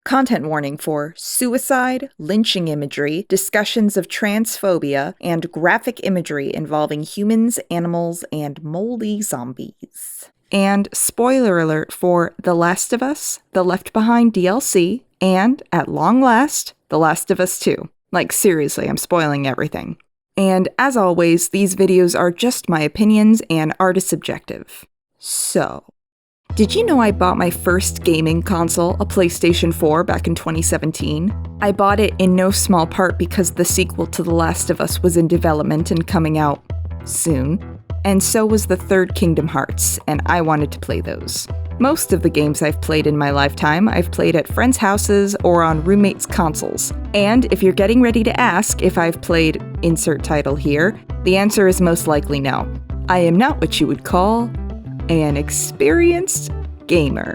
Content warning for suicide, lynching imagery, discussions of transphobia, and graphic imagery involving humans, animals, and moldy zombies. And spoiler alert for The Last of Us, the Left Behind DLC, and, at long last, The Last of Us 2. Like, seriously, I'm spoiling everything. And as always, these videos are just my opinions and are subjective. So, did you know I bought my first gaming console, a PlayStation 4, back in 2017? I bought it in no small part because the sequel to The Last of Us was in development and coming out soon. And so was the third Kingdom Hearts, and I wanted to play those. Most of the games I've played in my lifetime, I've played at friends' houses or on roommates' consoles. And if you're getting ready to ask if I've played insert title here, the answer is most likely no. I am not what you would call an experienced gamer.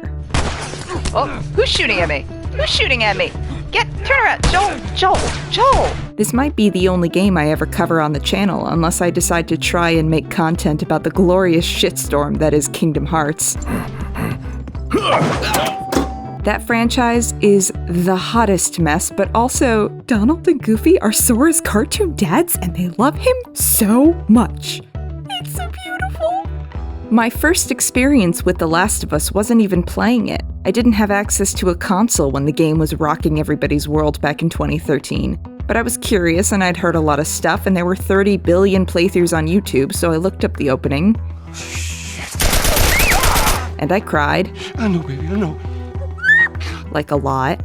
Oh, who's shooting at me? Who's shooting at me? Turn around, Joel! This might be the only game I ever cover on the channel, unless I decide to try and make content about the glorious shitstorm that is Kingdom Hearts. That franchise is the hottest mess, but also Donald and Goofy are Sora's cartoon dads and they love him so much. It's so beautiful. My first experience with The Last of Us wasn't even playing it. I didn't have access to a console when the game was rocking everybody's world back in 2013. But I was curious and I'd heard a lot of stuff and there were 30 billion playthroughs on YouTube, so I looked up the opening. And I cried. I know, baby, I know. Like a lot.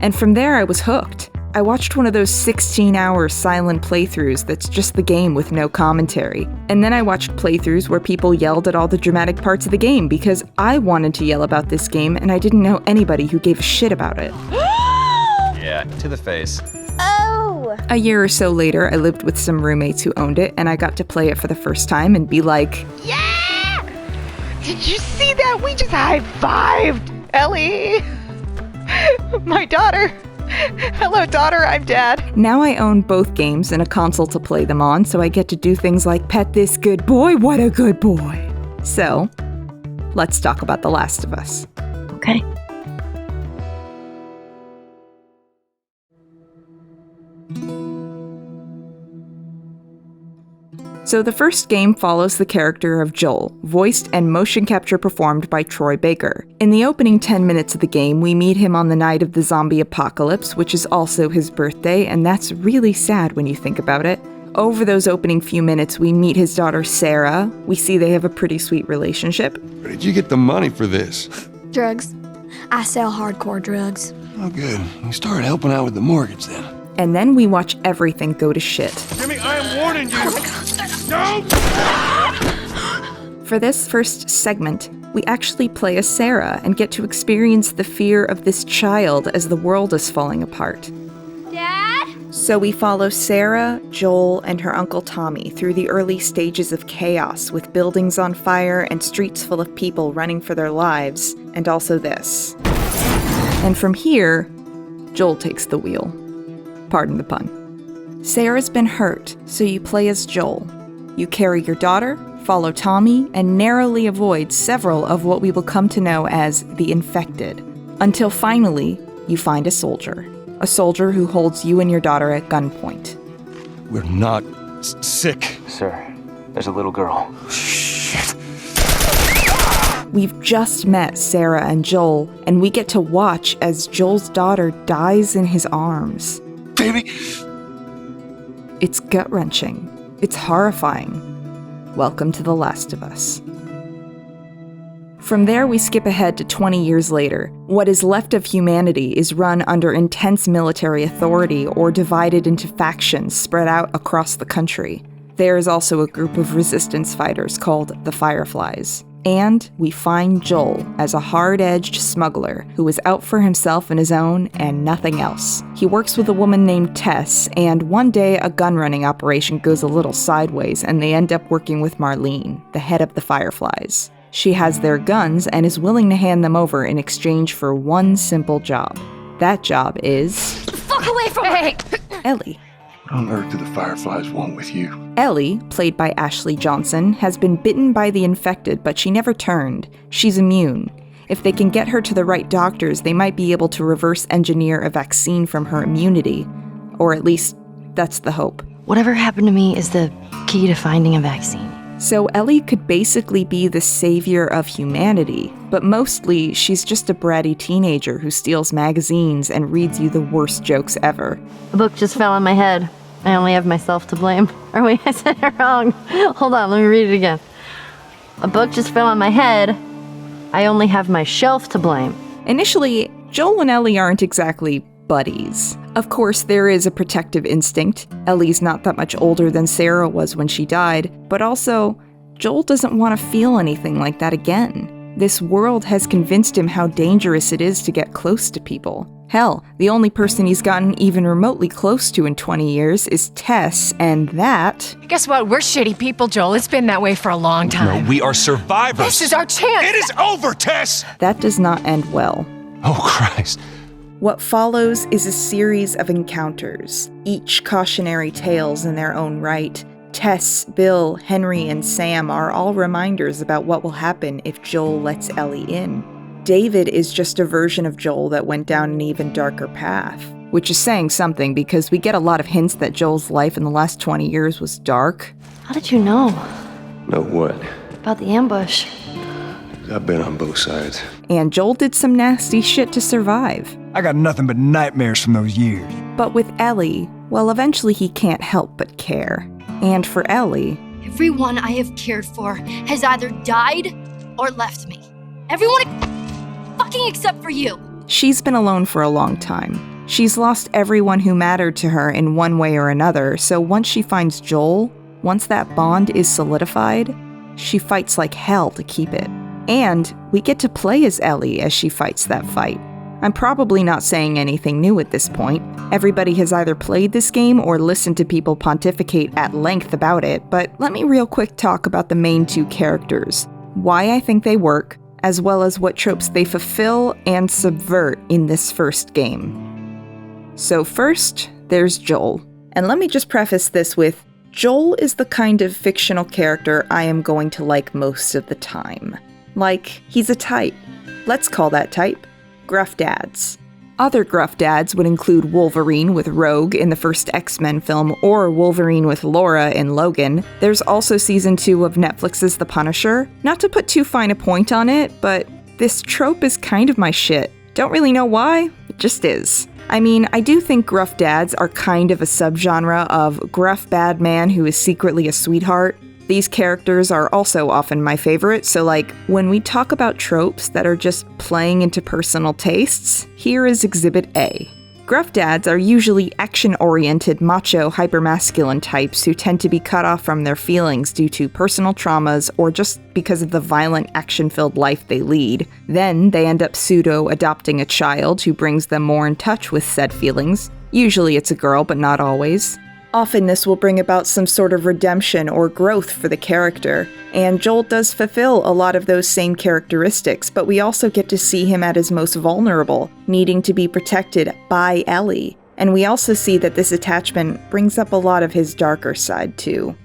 And from there I was hooked. I watched one of those 16-hour silent playthroughs that's just the game with no commentary. And then I watched playthroughs where people yelled at all the dramatic parts of the game because I wanted to yell about this game and I didn't know anybody who gave a shit about it. Yeah, to the face. Oh! A year or so later, I lived with some roommates who owned it and I got to play it for the first time and be like, Yeah! Did you see that? We just high-fived! Ellie! My daughter! Hello, daughter, I'm dad. Now I own both games and a console to play them on, so I get to do things like pet this good boy, what a good boy. So, let's talk about The Last of Us. Okay. So the first game follows the character of Joel, voiced and motion capture performed by Troy Baker. In the opening 10 minutes of the game, we meet him on the night of the zombie apocalypse, which is also his birthday, and that's really sad when you think about it. Over those opening few minutes, we meet his daughter Sarah. We see they have a pretty sweet relationship. Where did you get the money for this? Drugs. I sell hardcore drugs. Oh, good. You started helping out with the mortgage then. And then we watch everything go to shit. Jimmy, I am warning you! No! For this first segment, we actually play as Sarah and get to experience the fear of this child as the world is falling apart. Dad? So we follow Sarah, Joel, and her uncle Tommy through the early stages of chaos with buildings on fire and streets full of people running for their lives, and also this. And from here, Joel takes the wheel. Pardon the pun. Sarah's been hurt, so you play as Joel. You carry your daughter, follow Tommy, and narrowly avoid several of what we will come to know as the infected. Until finally, you find a soldier. A soldier who holds you and your daughter at gunpoint. We're not sick. Sir, there's a little girl. Shit. We've just met Sarah and Joel, and we get to watch as Joel's daughter dies in his arms. Baby! It's gut-wrenching. It's horrifying. Welcome to The Last of Us. From there, we skip ahead to 20 years later. What is left of humanity is run under intense military authority or divided into factions spread out across the country. There is also a group of resistance fighters called the Fireflies. And we find Joel as a hard-edged smuggler who is out for himself and his own and nothing else. He works with a woman named Tess, and one day a gun-running operation goes a little sideways and they end up working with Marlene, the head of the Fireflies. She has their guns and is willing to hand them over in exchange for one simple job. That job is... Fuck away from me! Ellie. What on earth do the Fireflies want with you? Ellie, played by Ashley Johnson, has been bitten by the infected, but she never turned. She's immune. If they can get her to the right doctors, they might be able to reverse engineer a vaccine from her immunity. Or at least, that's the hope. Whatever happened to me is the key to finding a vaccine. So Ellie could basically be the savior of humanity, but mostly she's just a bratty teenager who steals magazines and reads you the worst jokes ever. A book just fell on my head. I only have myself to blame. Or wait, I said it wrong. Hold on, let me read it again. A book just fell on my head. I only have my shelf to blame. Initially, Joel and Ellie aren't exactly buddies. Of course, there is a protective instinct. Ellie's not that much older than Sarah was when she died, but also, Joel doesn't want to feel anything like that again. This world has convinced him how dangerous it is to get close to people. Hell, the only person he's gotten even remotely close to in 20 years is Tess, and that... Guess what? We're shitty people, Joel. It's been that way for a long time. No, we are survivors. This is our chance. It is over, Tess! That does not end well. Oh, Christ. What follows is a series of encounters, each cautionary tales in their own right. Tess, Bill, Henry, and Sam are all reminders about what will happen if Joel lets Ellie in. David is just a version of Joel that went down an even darker path, which is saying something because we get a lot of hints that Joel's life in the last 20 years was dark. How did you know Know what? about the ambush? I've been on both sides. And Joel did some nasty shit to survive. I got nothing but nightmares from those years. But with Ellie, well, eventually he can't help but care. And for Ellie, Everyone I have cared for has either died or left me. Everyone fucking except for you. she's been alone for a long time. She's lost everyone who mattered to her in one way or another, so once she finds Joel, once that bond is solidified, she fights like hell to keep it. And we get to play as Ellie as she fights that fight. I'm probably not saying anything new at this point. Everybody has either played this game or listened to people pontificate at length about it, but let me real quick talk about the main two characters, why I think they work, as well as what tropes they fulfill and subvert in this first game. So first, there's Joel. And let me just preface this with, Joel is the kind of fictional character I am going to like most of the time. Like, he's a type. Let's call that type gruff dads. Other gruff dads would include Wolverine with Rogue in the first X-Men film, or Wolverine with Laura in Logan. There's also season 2 of Netflix's The Punisher. Not to put too fine a point on it, but this trope is kind of my shit. Don't really know why, it just is. I mean, I do think gruff dads are kind of a subgenre of gruff bad man who is secretly a sweetheart. These characters are also often my favorite, so like, when we talk about tropes that are just playing into personal tastes, here is Exhibit A. Gruff dads are usually action-oriented, macho, hypermasculine types who tend to be cut off from their feelings due to personal traumas or just because of the violent, action-filled life they lead. Then they end up pseudo-adopting a child who brings them more in touch with said feelings. Usually it's a girl, but not always. Often this will bring about some sort of redemption or growth for the character, and Joel does fulfill a lot of those same characteristics, but we also get to see him at his most vulnerable, needing to be protected by Ellie. And we also see that this attachment brings up a lot of his darker side too.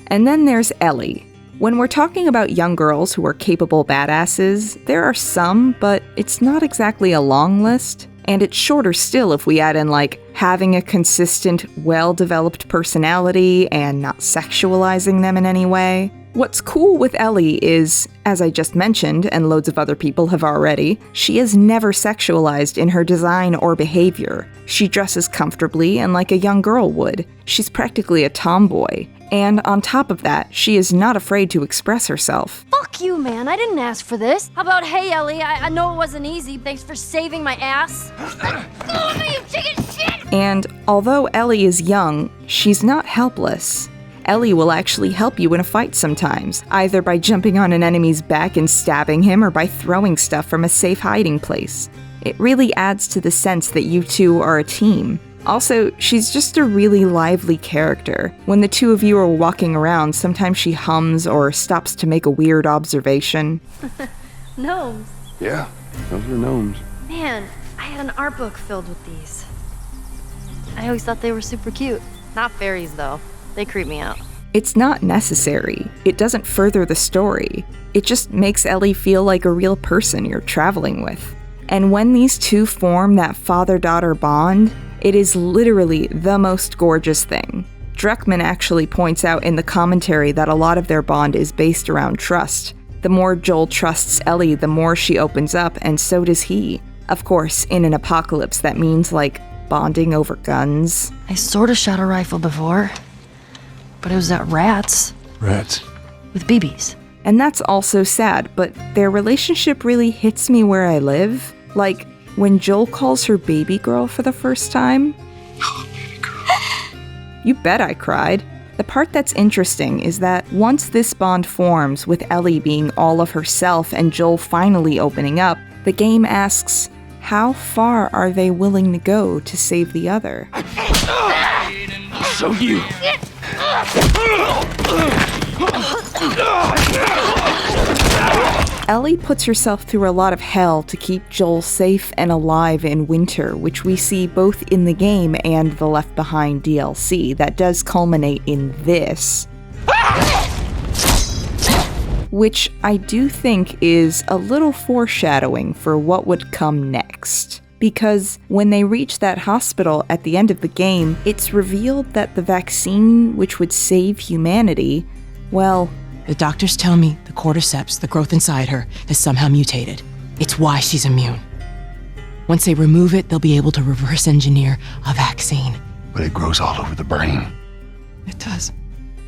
And then there's Ellie. When we're talking about young girls who are capable badasses, there are some, but it's not exactly a long list. And it's shorter still if we add in, like, having a consistent, well-developed personality and not sexualizing them in any way. What's cool with Ellie is, as I just mentioned, and loads of other people have already, she is never sexualized in her design or behavior. She dresses comfortably and like a young girl would. She's practically a tomboy. And on top of that, she is not afraid to express herself. Fuck you, man. I didn't ask for this. How about, hey, Ellie, I know it wasn't easy. Thanks for saving my ass. Let go of me, you chicken shit! And although Ellie is young, she's not helpless. Ellie will actually help you in a fight sometimes, either by jumping on an enemy's back and stabbing him or by throwing stuff from a safe hiding place. It really adds to the sense that you two are a team. Also, she's just a really lively character. When the two of you are walking around, sometimes she hums or stops to make a weird observation. Gnomes. Yeah, those are gnomes. Man, I had an art book filled with these. I always thought they were super cute. Not fairies, though. They creep me out. It's not necessary. It doesn't further the story. It just makes Ellie feel like a real person you're traveling with. And when these two form that father-daughter bond, it is literally the most gorgeous thing. Druckmann actually points out in the commentary that a lot of their bond is based around trust. The more Joel trusts Ellie, the more she opens up, and so does he. Of course, in an apocalypse, that means, like, bonding over guns. I sort of shot a rifle before, but it was at rats Rats. with BBs. And that's also sad, but their relationship really hits me where I live. Like, when Joel calls her baby girl for the first time. You bet I cried. The part that's interesting is that once this bond forms, with Ellie being all of herself and Joel finally opening up, the game asks, how far are they willing to go to save the other? So you. Ellie puts herself through a lot of hell to keep Joel safe and alive in winter, which we see both in the game and the Left Behind DLC that does culminate in this. Which I do think is a little foreshadowing for what would come next. Because when they reach that hospital at the end of the game, it's revealed that the vaccine which would save humanity, well, the doctors tell me the cordyceps, the growth inside her, has somehow mutated. It's why she's immune. Once they remove it, they'll be able to reverse engineer a vaccine. But it grows all over the brain. It does.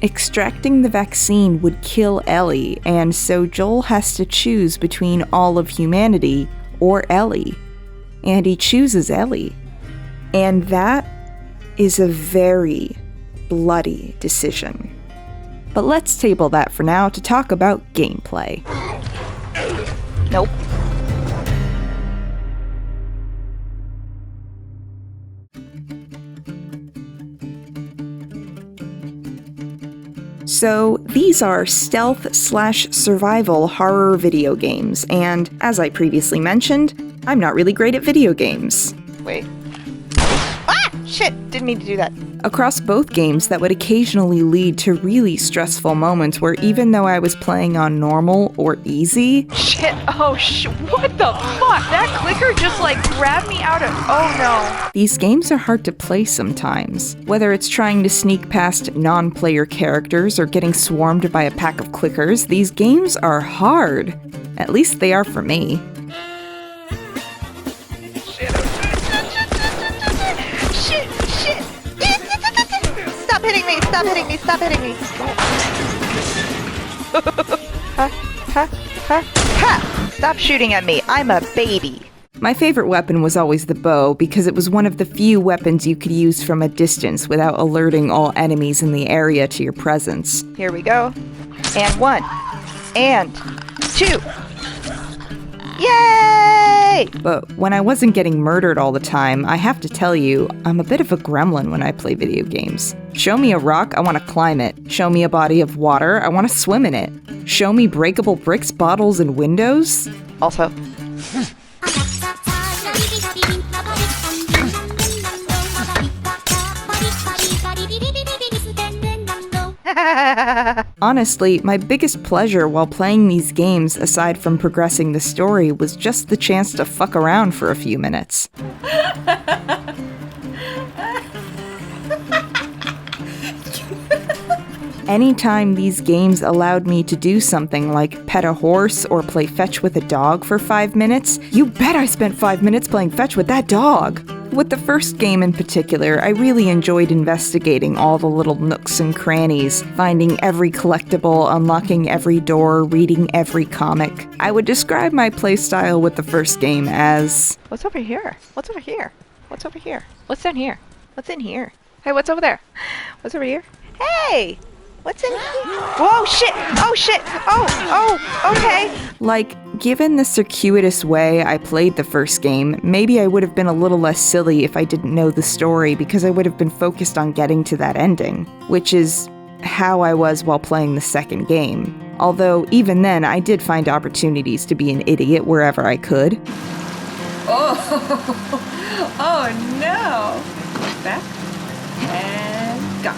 extracting the vaccine would kill Ellie, and so Joel has to choose between all of humanity or Ellie. And he chooses Ellie. And that is a very bloody decision. But let's table that for now to talk about gameplay. Nope. So, these are stealth/survival horror video games, and as I previously mentioned, I'm not really great at video games. Wait. Ah! Shit! Didn't mean to do that. Across both games, that would occasionally lead to really stressful moments where even though I was playing on normal or easy... Shit! Oh, what the fuck? That clicker just grabbed me out of... Oh no. These games are hard to play sometimes. Whether it's trying to sneak past non-player characters or getting swarmed by a pack of clickers, these games are hard. At least they are for me. Stop hitting me! Stop hitting me! Stop hitting me! Ha! Ha! Ha! Ha! Stop shooting at me! I'm a baby! My favorite weapon was always the bow because it was one of the few weapons you could use from a distance without alerting all enemies in the area to your presence. Here we go. And 1. And 2. Yay! But when I wasn't getting murdered all the time, I have to tell you, I'm a bit of a gremlin when I play video games. Show me a rock, I want to climb it. Show me a body of water, I want to swim in it. Show me breakable bricks, bottles, and windows. Also. Honestly, my biggest pleasure while playing these games, aside from progressing the story, was just the chance to fuck around for a few minutes. Anytime these games allowed me to do something like pet a horse or play fetch with a dog for 5 minutes, you bet I spent 5 minutes playing fetch with that dog! With the first game in particular, I really enjoyed investigating all the little nooks and crannies, finding every collectible, unlocking every door, reading every comic. I would describe my playstyle with the first game as... What's over here? What's over here? What's over here? What's down here? What's in here? Hey, what's over there? What's over here? Hey! What's in here? Whoa, shit! Oh, shit! Oh, okay. Like, given the circuitous way I played the first game, maybe I would have been a little less silly if I didn't know the story because I would have been focused on getting to that ending, which is how I was while playing the second game. Although, even then, I did find opportunities to be an idiot wherever I could. Oh no! Back and go.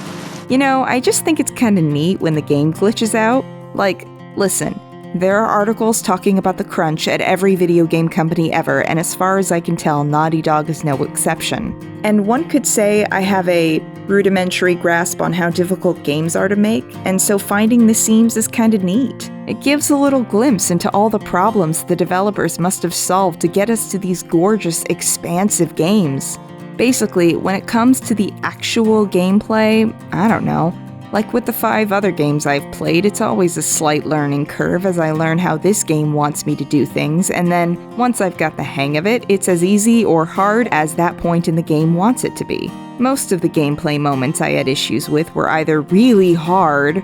You know, I just think it's kinda neat when the game glitches out. Like, listen, there are articles talking about the crunch at every video game company ever, and as far as I can tell, Naughty Dog is no exception. And one could say I have a rudimentary grasp on how difficult games are to make, and so finding the seams is kinda neat. It gives a little glimpse into all the problems the developers must have solved to get us to these gorgeous, expansive games. Basically, when it comes to the actual gameplay, I don't know. Like with the 5 other games I've played, it's always a slight learning curve as I learn how this game wants me to do things, and then once I've got the hang of it, it's as easy or hard as that point in the game wants it to be. Most of the gameplay moments I had issues with were either really hard,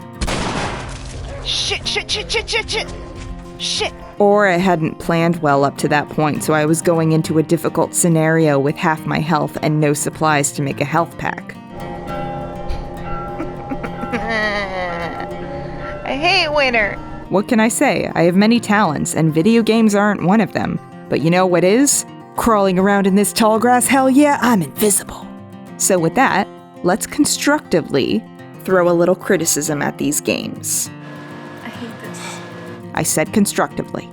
Shit! or I hadn't planned well up to that point, so I was going into a difficult scenario with half my health and no supplies to make a health pack. I hate winter. What can I say? I have many talents, and video games aren't one of them. But you know what is? Crawling around in this tall grass, hell yeah, I'm invisible. So with that, let's constructively throw a little criticism at these games. I hate this. I said constructively.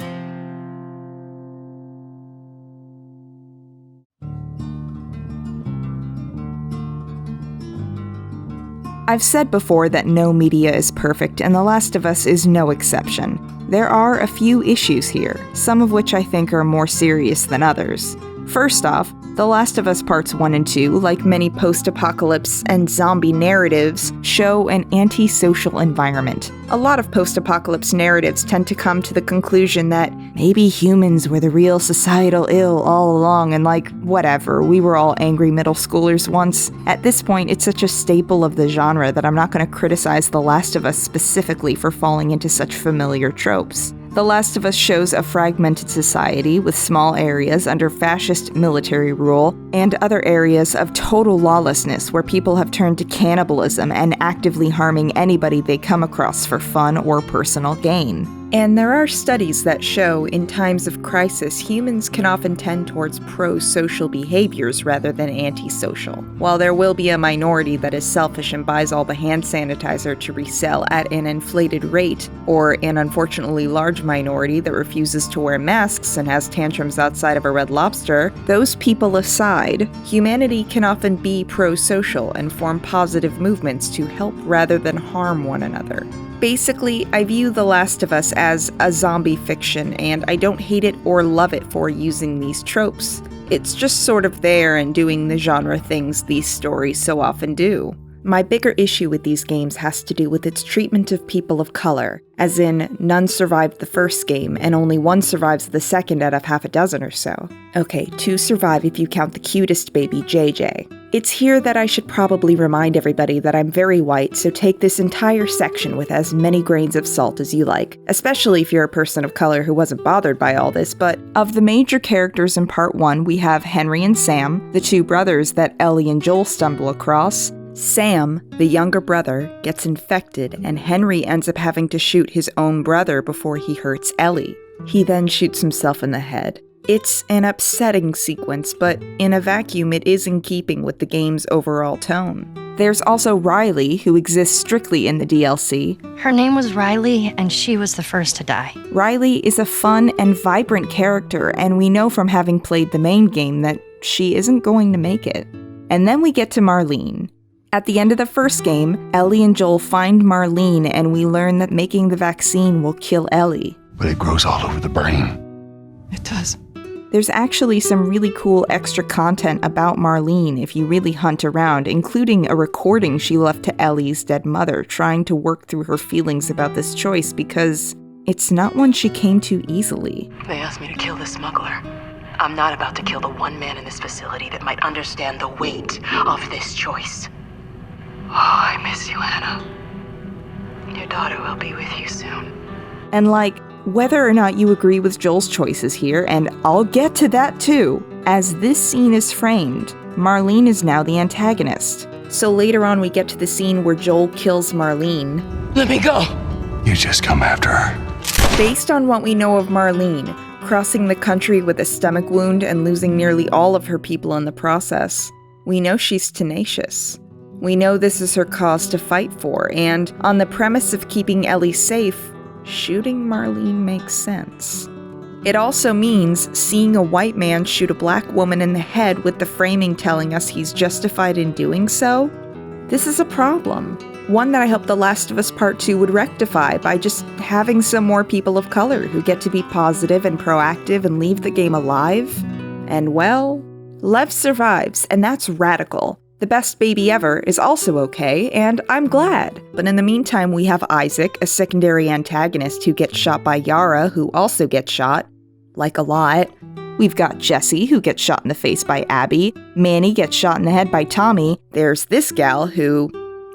I've said before that no media is perfect, and The Last of Us is no exception. There are a few issues here, some of which I think are more serious than others. First off, The Last of Us Parts 1 and 2, like many post-apocalypse and zombie narratives, show an antisocial environment. A lot of post-apocalypse narratives tend to come to the conclusion that maybe humans were the real societal ill all along and like, whatever, we were all angry middle schoolers once. At this point, it's such a staple of the genre that I'm not going to criticize The Last of Us specifically for falling into such familiar tropes. The Last of Us shows a fragmented society with small areas under fascist military rule and other areas of total lawlessness where people have turned to cannibalism and actively harming anybody they come across for fun or personal gain. And there are studies that show in times of crisis, humans can often tend towards pro-social behaviors rather than antisocial. While there will be a minority that is selfish and buys all the hand sanitizer to resell at an inflated rate, or an unfortunately large minority that refuses to wear masks and has tantrums outside of a Red Lobster, those people aside, humanity can often be pro-social and form positive movements to help rather than harm one another. Basically, I view The Last of Us as a zombie fiction, and I don't hate it or love it for using these tropes. It's just sort of there and doing the genre things these stories so often do. My bigger issue with these games has to do with its treatment of people of color, as in, none survived the first game, and only one survives the second out of half a dozen or so. Okay, 2 survive if you count the cutest baby, JJ. It's here that I should probably remind everybody that I'm very white, so take this entire section with as many grains of salt as you like, especially if you're a person of color who wasn't bothered by all this, but of the major characters in Part 1, we have Henry and Sam, the 2 brothers that Ellie and Joel stumble across. Sam, the younger brother, gets infected, and Henry ends up having to shoot his own brother before he hurts Ellie. He then shoots himself in the head. It's an upsetting sequence, but in a vacuum it is in keeping with the game's overall tone. There's also Riley, who exists strictly in the DLC. Her name was Riley, and she was the first to die. Riley is a fun and vibrant character, and we know from having played the main game that she isn't going to make it. And then we get to Marlene. At the end of the first game, Ellie and Joel find Marlene, and we learn that making the vaccine will kill Ellie. But it grows all over the brain. It does. There's actually some really cool extra content about Marlene if you really hunt around, including a recording she left to Ellie's dead mother, trying to work through her feelings about this choice because it's not one she came to easily. They asked me to kill the smuggler. I'm not about to kill the one man in this facility that might understand the weight of this choice. Oh, I miss you, Hannah. Your daughter will be with you soon. And whether or not you agree with Joel's choices here, and I'll get to that too, as this scene is framed, Marlene is now the antagonist. So later on we get to the scene where Joel kills Marlene. Let me go! You just come after her. Based on what we know of Marlene, crossing the country with a stomach wound and losing nearly all of her people in the process, we know she's tenacious. We know this is her cause to fight for, and on the premise of keeping Ellie safe, shooting Marlene makes sense. It also means seeing a white man shoot a black woman in the head with the framing telling us he's justified in doing so. This is a problem. One that I hope The Last of Us Part 2 would rectify by just having some more people of color who get to be positive and proactive and leave the game alive. And well, Lev survives, and that's radical. The best baby ever is also okay, and I'm glad. But in the meantime, we have Isaac, a secondary antagonist who gets shot by Yara, who also gets shot. Like a lot. We've got Jesse, who gets shot in the face by Abby. Manny gets shot in the head by Tommy. There's this gal who...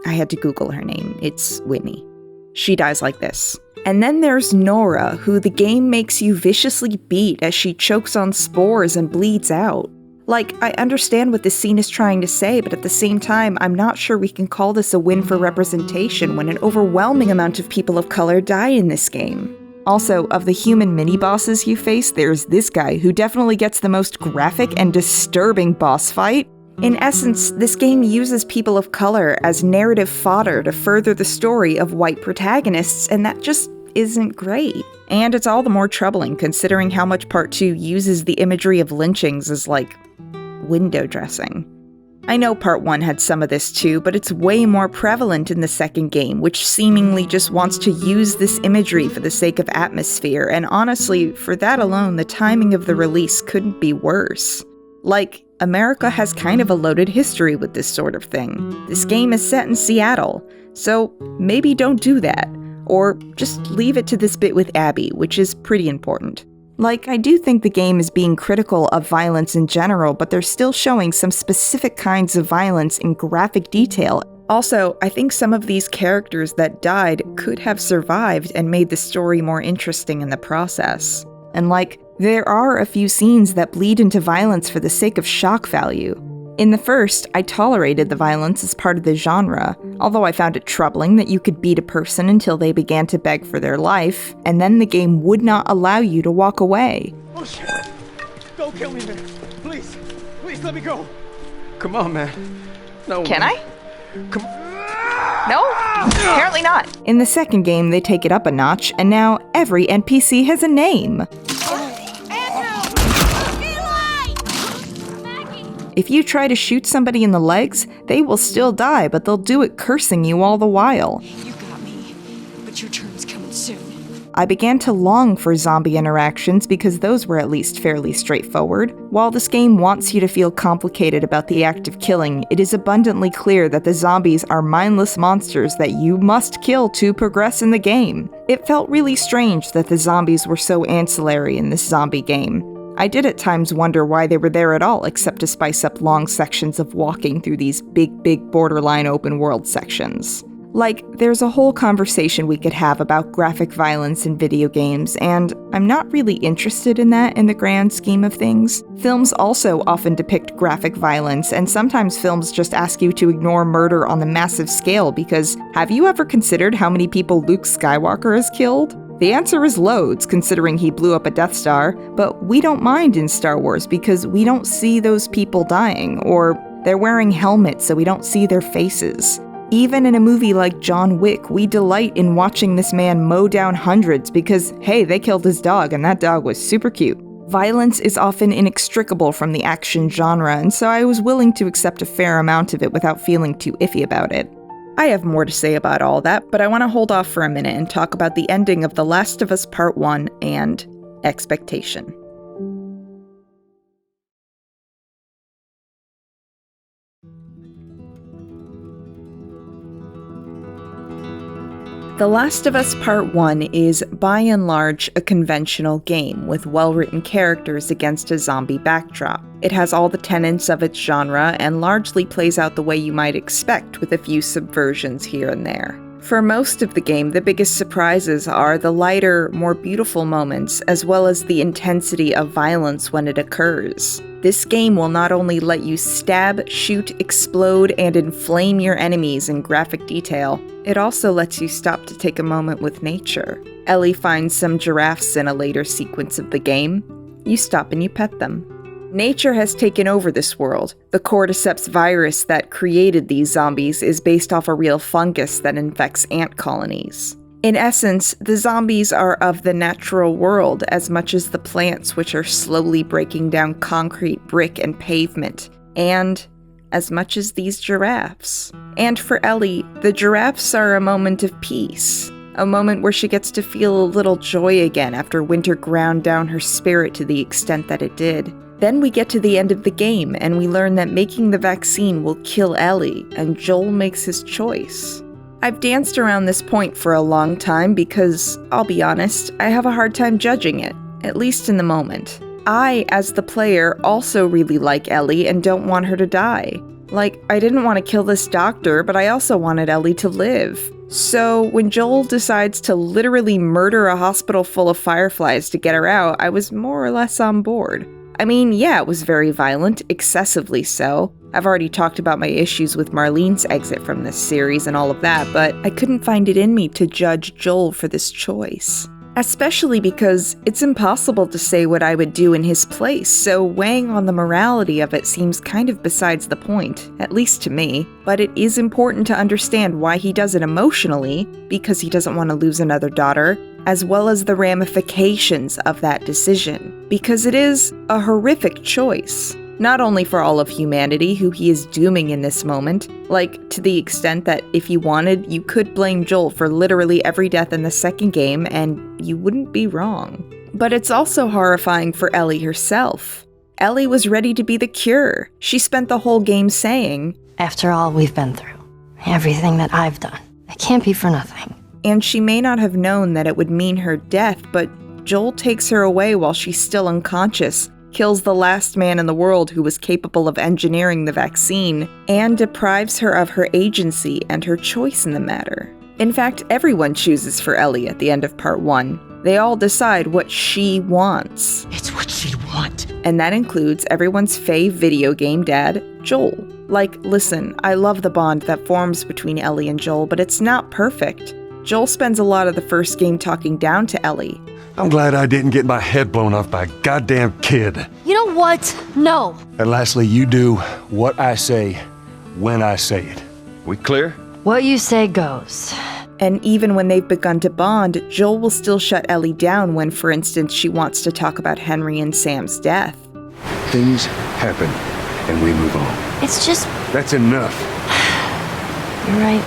I had to Google her name. It's Whitney. She dies like this. And then there's Nora, who the game makes you viciously beat as she chokes on spores and bleeds out. Like, I understand what this scene is trying to say, but at the same time, I'm not sure we can call this a win for representation when an overwhelming amount of people of color die in this game. Also, of the human mini-bosses you face, there's this guy who definitely gets the most graphic and disturbing boss fight. In essence, this game uses people of color as narrative fodder to further the story of white protagonists, and that just isn't great. And it's all the more troubling considering how much Part 2 uses the imagery of lynchings as, like, window dressing. I know Part 1 had some of this too, but it's way more prevalent in the second game, which seemingly just wants to use this imagery for the sake of atmosphere, and honestly, for that alone, the timing of the release couldn't be worse. Like, America has kind of a loaded history with this sort of thing. This game is set in Seattle, so maybe don't do that. Or just leave it to this bit with Abby, which is pretty important. Like, I do think the game is being critical of violence in general, but they're still showing some specific kinds of violence in graphic detail. Also, I think some of these characters that died could have survived and made the story more interesting in the process. And like, there are a few scenes that bleed into violence for the sake of shock value. In the first, I tolerated the violence as part of the genre, although I found it troubling that you could beat a person until they began to beg for their life, and then the game would not allow you to walk away. Oh shit! Don't kill me, man. Please, please let me go. Come on, man. No. Can I? Come. No? Apparently not. In the second game, they take it up a notch, and now every NPC has a name. If you try to shoot somebody in the legs, they will still die, but they'll do it cursing you all the while. You got me, but your turn's coming soon. I began to long for zombie interactions because those were at least fairly straightforward. While this game wants you to feel complicated about the act of killing, it is abundantly clear that the zombies are mindless monsters that you must kill to progress in the game. It felt really strange that the zombies were so ancillary in this zombie game. I did at times wonder why they were there at all, except to spice up long sections of walking through these big borderline open world sections. Like, there's a whole conversation we could have about graphic violence in video games, and I'm not really interested in that in the grand scheme of things. Films also often depict graphic violence, and sometimes films just ask you to ignore murder on the massive scale because have you ever considered how many people Luke Skywalker has killed? The answer is loads, considering he blew up a Death Star, but we don't mind in Star Wars because we don't see those people dying, or they're wearing helmets so we don't see their faces. Even in a movie like John Wick, we delight in watching this man mow down hundreds because, hey, they killed his dog and that dog was super cute. Violence is often inextricable from the action genre, and so I was willing to accept a fair amount of it without feeling too iffy about it. I have more to say about all that, but I want to hold off for a minute and talk about the ending of The Last of Us Part 1 and expectation. The Last of Us Part 1 is, by and large, a conventional game with well-written characters against a zombie backdrop. It has all the tenets of its genre and largely plays out the way you might expect, with a few subversions here and there. For most of the game, the biggest surprises are the lighter, more beautiful moments, as well as the intensity of violence when it occurs. This game will not only let you stab, shoot, explode, and inflame your enemies in graphic detail, it also lets you stop to take a moment with nature. Ellie finds some giraffes in a later sequence of the game. You stop and you pet them. Nature has taken over this world. The cordyceps virus that created these zombies is based off a real fungus that infects ant colonies. In essence, the zombies are of the natural world as much as the plants which are slowly breaking down concrete, brick, and pavement, and as much as these giraffes. And for Ellie, the giraffes are a moment of peace, a moment where she gets to feel a little joy again after winter ground down her spirit to the extent that it did. Then we get to the end of the game, and we learn that making the vaccine will kill Ellie, and Joel makes his choice. I've danced around this point for a long time because, I'll be honest, I have a hard time judging it, at least in the moment. I, as the player, also really like Ellie and don't want her to die. Like, I didn't want to kill this doctor, but I also wanted Ellie to live. So, when Joel decides to literally murder a hospital full of fireflies to get her out, I was more or less on board. I mean, yeah, it was very violent, excessively so. I've already talked about my issues with Marlene's exit from this series and all of that, but I couldn't find it in me to judge Joel for this choice. Especially because it's impossible to say what I would do in his place, so weighing on the morality of it seems kind of besides the point, at least to me. But it is important to understand why he does it emotionally, because he doesn't want to lose another daughter, as well as the ramifications of that decision, because it is a horrific choice. Not only for all of humanity, who he is dooming in this moment, like to the extent that if you wanted, you could blame Joel for literally every death in the second game, and you wouldn't be wrong. But it's also horrifying for Ellie herself. Ellie was ready to be the cure. She spent the whole game saying, "After all we've been through, everything that I've done, it can't be for nothing." And she may not have known that it would mean her death, but Joel takes her away while she's still unconscious, kills the last man in the world who was capable of engineering the vaccine, and deprives her of her agency and her choice in the matter. In fact, everyone chooses for Ellie at the end of part 1. They all decide what she wants. It's what she'd want. And that includes everyone's fave video game dad, Joel. Like, listen, I love the bond that forms between Ellie and Joel, but it's not perfect. Joel spends a lot of the first game talking down to Ellie. I'm glad I didn't get my head blown off by a goddamn kid. You know what? No. And lastly, you do what I say when I say it. We clear? What you say goes. And even when they've begun to bond, Joel will still shut Ellie down when, for instance, she wants to talk about Henry and Sam's death. Things happen, and we move on. It's just... That's enough. You're right.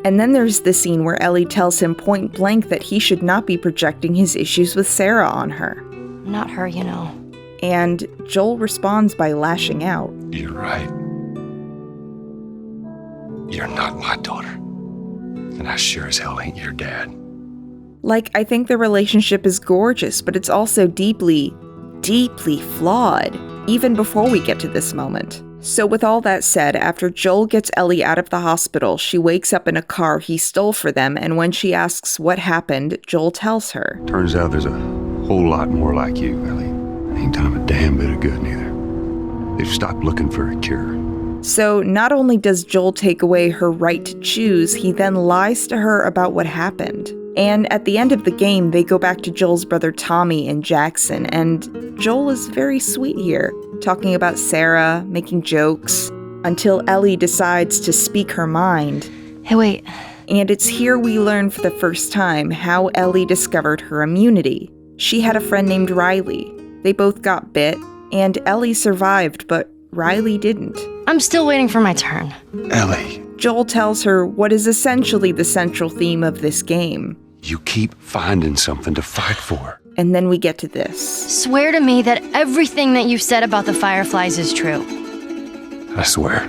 And then there's the scene where Ellie tells him point blank that he should not be projecting his issues with Sarah on her. Not her, you know. And Joel responds by lashing out. You're right. You're not my daughter. And I sure as hell ain't your dad. Like, I think the relationship is gorgeous, but it's also deeply, deeply flawed, even before we get to this moment. So with all that said, after Joel gets Ellie out of the hospital, she wakes up in a car he stole for them, and when she asks what happened, Joel tells her. Turns out there's a whole lot more like you, Ellie. Ain't done him a damn bit of good, neither. They've stopped looking for a cure. So not only does Joel take away her right to choose, he then lies to her about what happened. And at the end of the game, they go back to Joel's brother Tommy and Jackson, and Joel is very sweet here, talking about Sarah, making jokes, until Ellie decides to speak her mind. Hey, wait. And it's here we learn for the first time how Ellie discovered her immunity. She had a friend named Riley. They both got bit, and Ellie survived, but Riley didn't. I'm still waiting for my turn. Ellie. Joel tells her what is essentially the central theme of this game. You keep finding something to fight for. And then we get to this. Swear to me that everything that you've said about the Fireflies is true. I swear.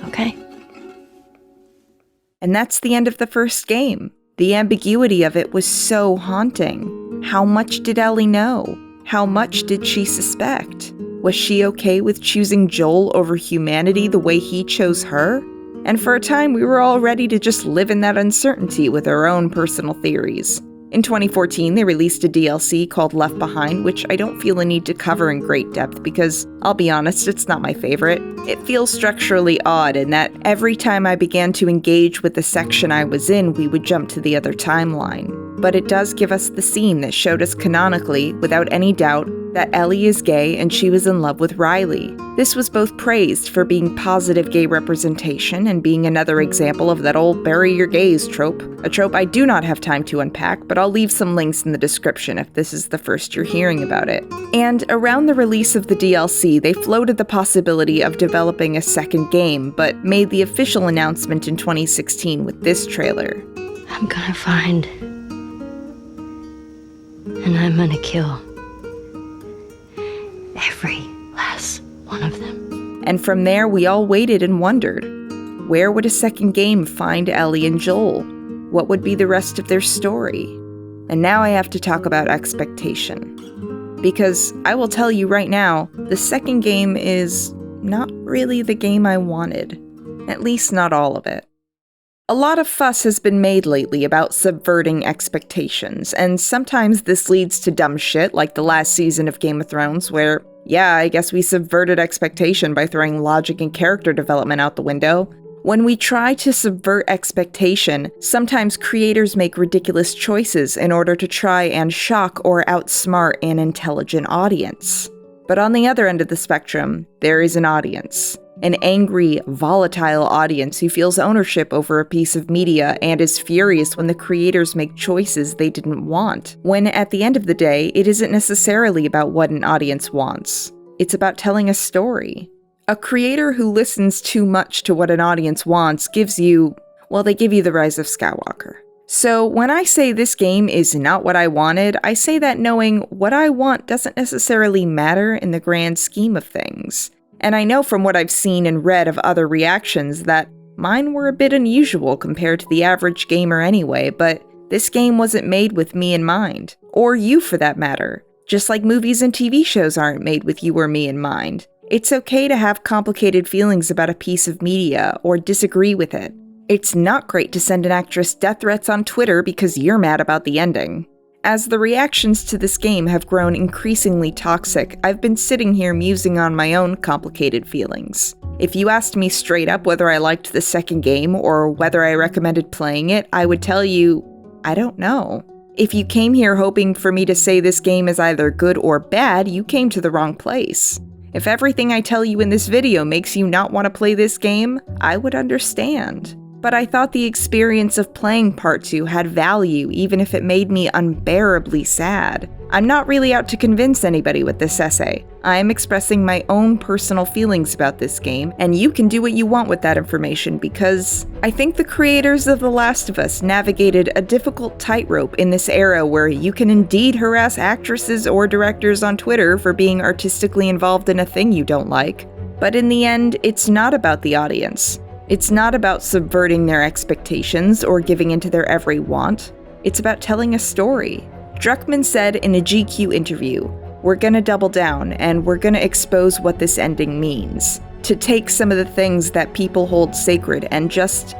Okay. And that's the end of the first game. The ambiguity of it was so haunting. How much did Ellie know? How much did she suspect? Was she okay with choosing Joel over humanity the way he chose her? And for a time, we were all ready to just live in that uncertainty with our own personal theories. In 2014, they released a DLC called Left Behind, which I don't feel a need to cover in great depth because, I'll be honest, it's not my favorite. It feels structurally odd in that every time I began to engage with the section I was in, we would jump to the other timeline. But it does give us the scene that showed us canonically, without any doubt, that Ellie is gay and she was in love with Riley. This was both praised for being positive gay representation and being another example of that old bury your gays trope, a trope I do not have time to unpack, but I'll leave some links in the description if this is the first you're hearing about it. And around the release of the DLC, they floated the possibility of developing a second game, but made the official announcement in 2016 with this trailer. I'm gonna find, and I'm gonna kill every last one of them. And from there, we all waited and wondered, where would a second game find Ellie and Joel? What would be the rest of their story? And now I have to talk about expectation. Because I will tell you right now, the second game is not really the game I wanted. At least not all of it. A lot of fuss has been made lately about subverting expectations, and sometimes this leads to dumb shit like the last season of Game of Thrones where, yeah, I guess we subverted expectation by throwing logic and character development out the window. When we try to subvert expectation, sometimes creators make ridiculous choices in order to try and shock or outsmart an intelligent audience. But on the other end of the spectrum, there is an audience. An angry, volatile audience who feels ownership over a piece of media and is furious when the creators make choices they didn't want. When at the end of the day, it isn't necessarily about what an audience wants. It's about telling a story. A creator who listens too much to what an audience wants gives you, well, they give you The Rise of Skywalker. So when I say this game is not what I wanted, I say that knowing what I want doesn't necessarily matter in the grand scheme of things. And I know from what I've seen and read of other reactions that mine were a bit unusual compared to the average gamer anyway, but this game wasn't made with me in mind. Or you for that matter. Just like movies and TV shows aren't made with you or me in mind. It's okay to have complicated feelings about a piece of media or disagree with it. It's not great to send an actress death threats on Twitter because you're mad about the ending. As the reactions to this game have grown increasingly toxic, I've been sitting here musing on my own complicated feelings. If you asked me straight up whether I liked the second game or whether I recommended playing it, I would tell you, I don't know. If you came here hoping for me to say this game is either good or bad, you came to the wrong place. If everything I tell you in this video makes you not want to play this game, I would understand. But I thought the experience of playing Part 2 had value even if it made me unbearably sad. I'm not really out to convince anybody with this essay. I am expressing my own personal feelings about this game, and you can do what you want with that information because I think the creators of The Last of Us navigated a difficult tightrope in this era where you can indeed harass actresses or directors on Twitter for being artistically involved in a thing you don't like. But in the end, it's not about the audience. It's not about subverting their expectations or giving into their every want. It's about telling a story. Druckmann said in a GQ interview, "We're gonna double down and we're gonna expose what this ending means. To take some of the things that people hold sacred and just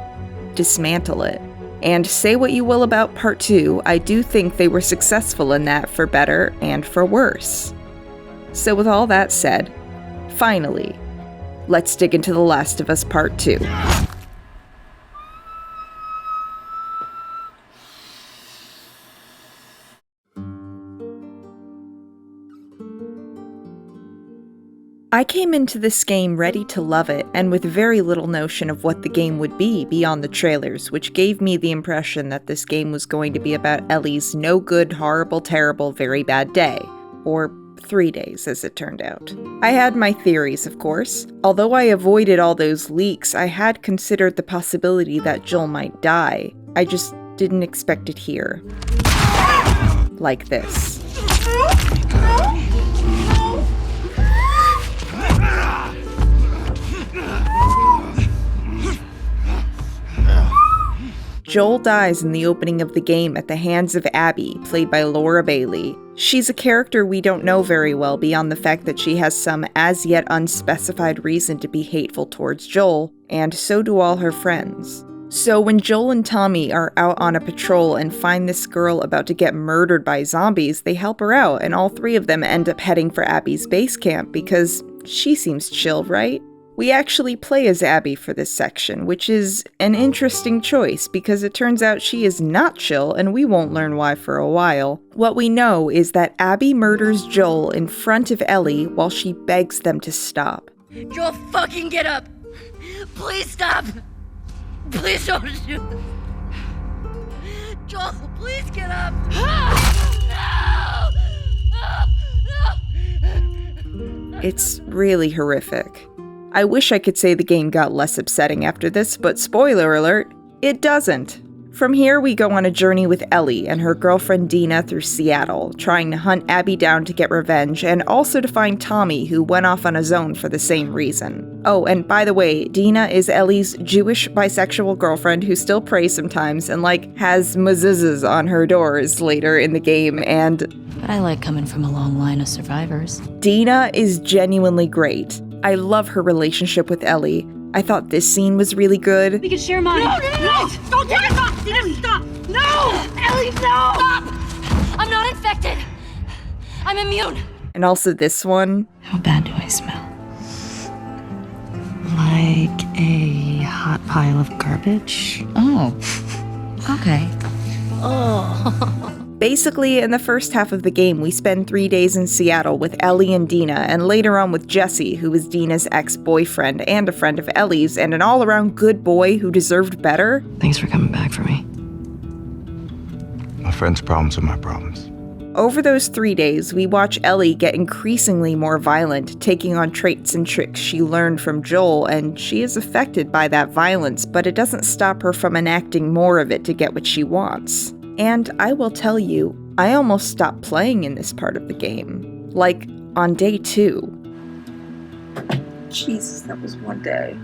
dismantle it." And say what you will about Part 2, I do think they were successful in that for better and for worse. So with all that said, finally, let's dig into The Last of Us Part 2. I came into this game ready to love it, and with very little notion of what the game would be beyond the trailers, which gave me the impression that this game was going to be about Ellie's no good, horrible, terrible, very bad day. Or 3 days, as it turned out. I had my theories, of course. Although I avoided all those leaks, I had considered the possibility that Joel might die. I just didn't expect it here. Like this. Joel dies in the opening of the game at the hands of Abby, played by Laura Bailey. She's a character we don't know very well beyond the fact that she has some as-yet unspecified reason to be hateful towards Joel, and so do all her friends. So when Joel and Tommy are out on a patrol and find this girl about to get murdered by zombies, they help her out, and all three of them end up heading for Abby's base camp because she seems chill, right? We actually play as Abby for this section, which is an interesting choice because it turns out she is not chill, and we won't learn why for a while. What we know is that Abby murders Joel in front of Ellie while she begs them to stop. Joel, fucking get up! Please stop! Please don't do this! Joel, please get up! No! It's really horrific. I wish I could say the game got less upsetting after this, but spoiler alert, it doesn't. From here, we go on a journey with Ellie and her girlfriend Dina through Seattle, trying to hunt Abby down to get revenge, and also to find Tommy, who went off on his own for the same reason. Oh, and by the way, Dina is Ellie's Jewish bisexual girlfriend who still prays sometimes and, has mezuzahs on her doors later in the game, and... But I like coming from a long line of survivors. Dina is genuinely great. I love her relationship with Ellie. I thought this scene was really good. We can share mine. No! Don't take it off! Ellie, stop! No! Ellie, no! Stop! I'm not infected. I'm immune. And also this one. How bad do I smell? Like a hot pile of garbage? Oh. Okay. Oh. Basically, in the first half of the game, we spend 3 days in Seattle with Ellie and Dina, and later on with Jesse, who is Dina's ex-boyfriend and a friend of Ellie's, and an all-around good boy who deserved better. Thanks for coming back for me. My friend's problems are my problems. Over those 3 days, we watch Ellie get increasingly more violent, taking on traits and tricks she learned from Joel, and she is affected by that violence, but it doesn't stop her from enacting more of it to get what she wants. And I will tell you, I almost stopped playing in this part of the game. On day 2. Jesus, that was one day.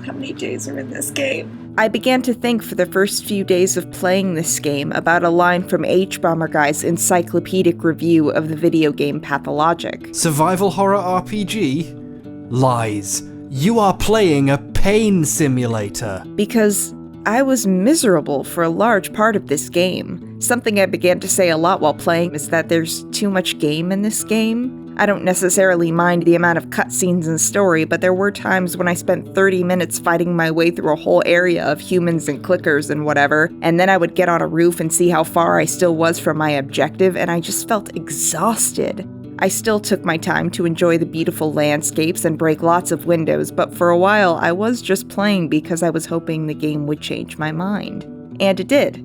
How many days are in this game? I began to think for the first few days of playing this game about a line from HBomberGuys' encyclopedic review of the video game Pathalogic. Survival horror RPG? Lies. You are playing a pain simulator. Because I was miserable for a large part of this game. Something I began to say a lot while playing is that there's too much game in this game. I don't necessarily mind the amount of cutscenes and story, but there were times when I spent 30 minutes fighting my way through a whole area of humans and clickers and whatever, and then I would get on a roof and see how far I still was from my objective, and I just felt exhausted. I still took my time to enjoy the beautiful landscapes and break lots of windows, but for a while I was just playing because I was hoping the game would change my mind. And it did.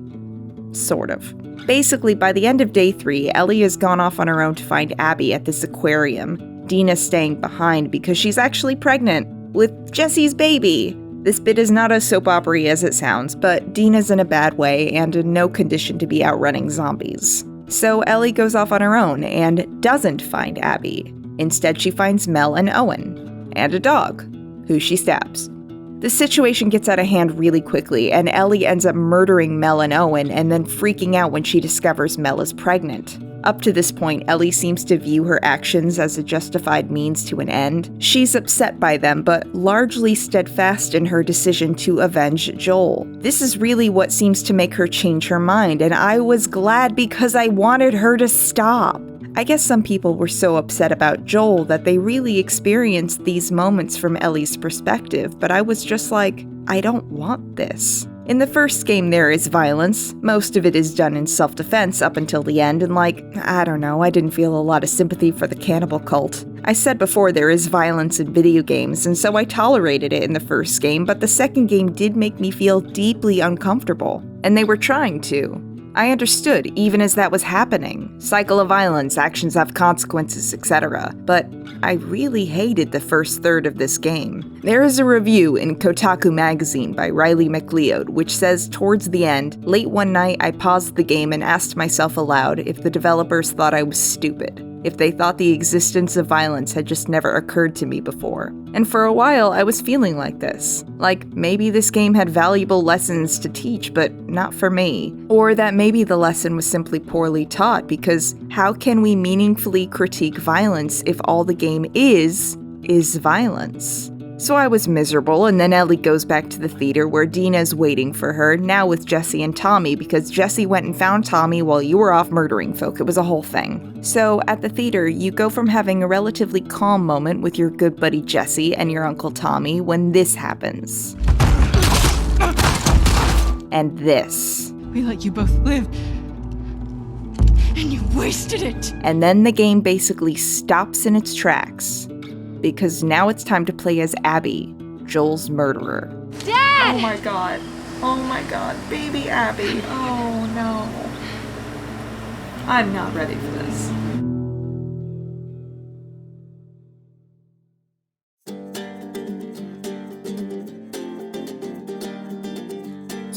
Sort of. Basically, by the end of day 3, Ellie has gone off on her own to find Abby at this aquarium. Dina's staying behind because she's actually pregnant with Jesse's baby. This bit is not as soap opera-y as it sounds, but Dina's in a bad way and in no condition to be outrunning zombies. So Ellie goes off on her own and doesn't find Abby. Instead, she finds Mel and Owen, and a dog, who she stabs. The situation gets out of hand really quickly, and Ellie ends up murdering Mel and Owen and then freaking out when she discovers Mel is pregnant. Up to this point, Ellie seems to view her actions as a justified means to an end. She's upset by them, but largely steadfast in her decision to avenge Joel. This is really what seems to make her change her mind, and I was glad because I wanted her to stop. I guess some people were so upset about Joel that they really experienced these moments from Ellie's perspective, but I was just like, I don't want this. In the first game, there is violence. Most of it is done in self-defense up until the end, and I don't know, I didn't feel a lot of sympathy for the cannibal cult. I said before there is violence in video games, and so I tolerated it in the first game, but the second game did make me feel deeply uncomfortable. And they were trying to. I understood, even as that was happening. Cycle of violence, actions have consequences, etc. But I really hated the first third of this game. There is a review in Kotaku magazine by Riley McLeod, which says towards the end, late one night I paused the game and asked myself aloud if the developers thought I was stupid. If they thought the existence of violence had just never occurred to me before. And for a while, I was feeling like this. Like, maybe this game had valuable lessons to teach, but not for me. Or that maybe the lesson was simply poorly taught, because how can we meaningfully critique violence if all the game is violence? So I was miserable, and then Ellie goes back to the theater where Dina's waiting for her, now with Jesse and Tommy, because Jesse went and found Tommy while you were off murdering folk. It was a whole thing. So at the theater, you go from having a relatively calm moment with your good buddy Jesse and your Uncle Tommy when this happens. And this. We let you both live. And you wasted it. And then the game basically stops in its tracks. Because now it's time to play as Abby, Joel's murderer. Dad! Oh my god. Oh my god. Baby Abby. Oh no. I'm not ready for this.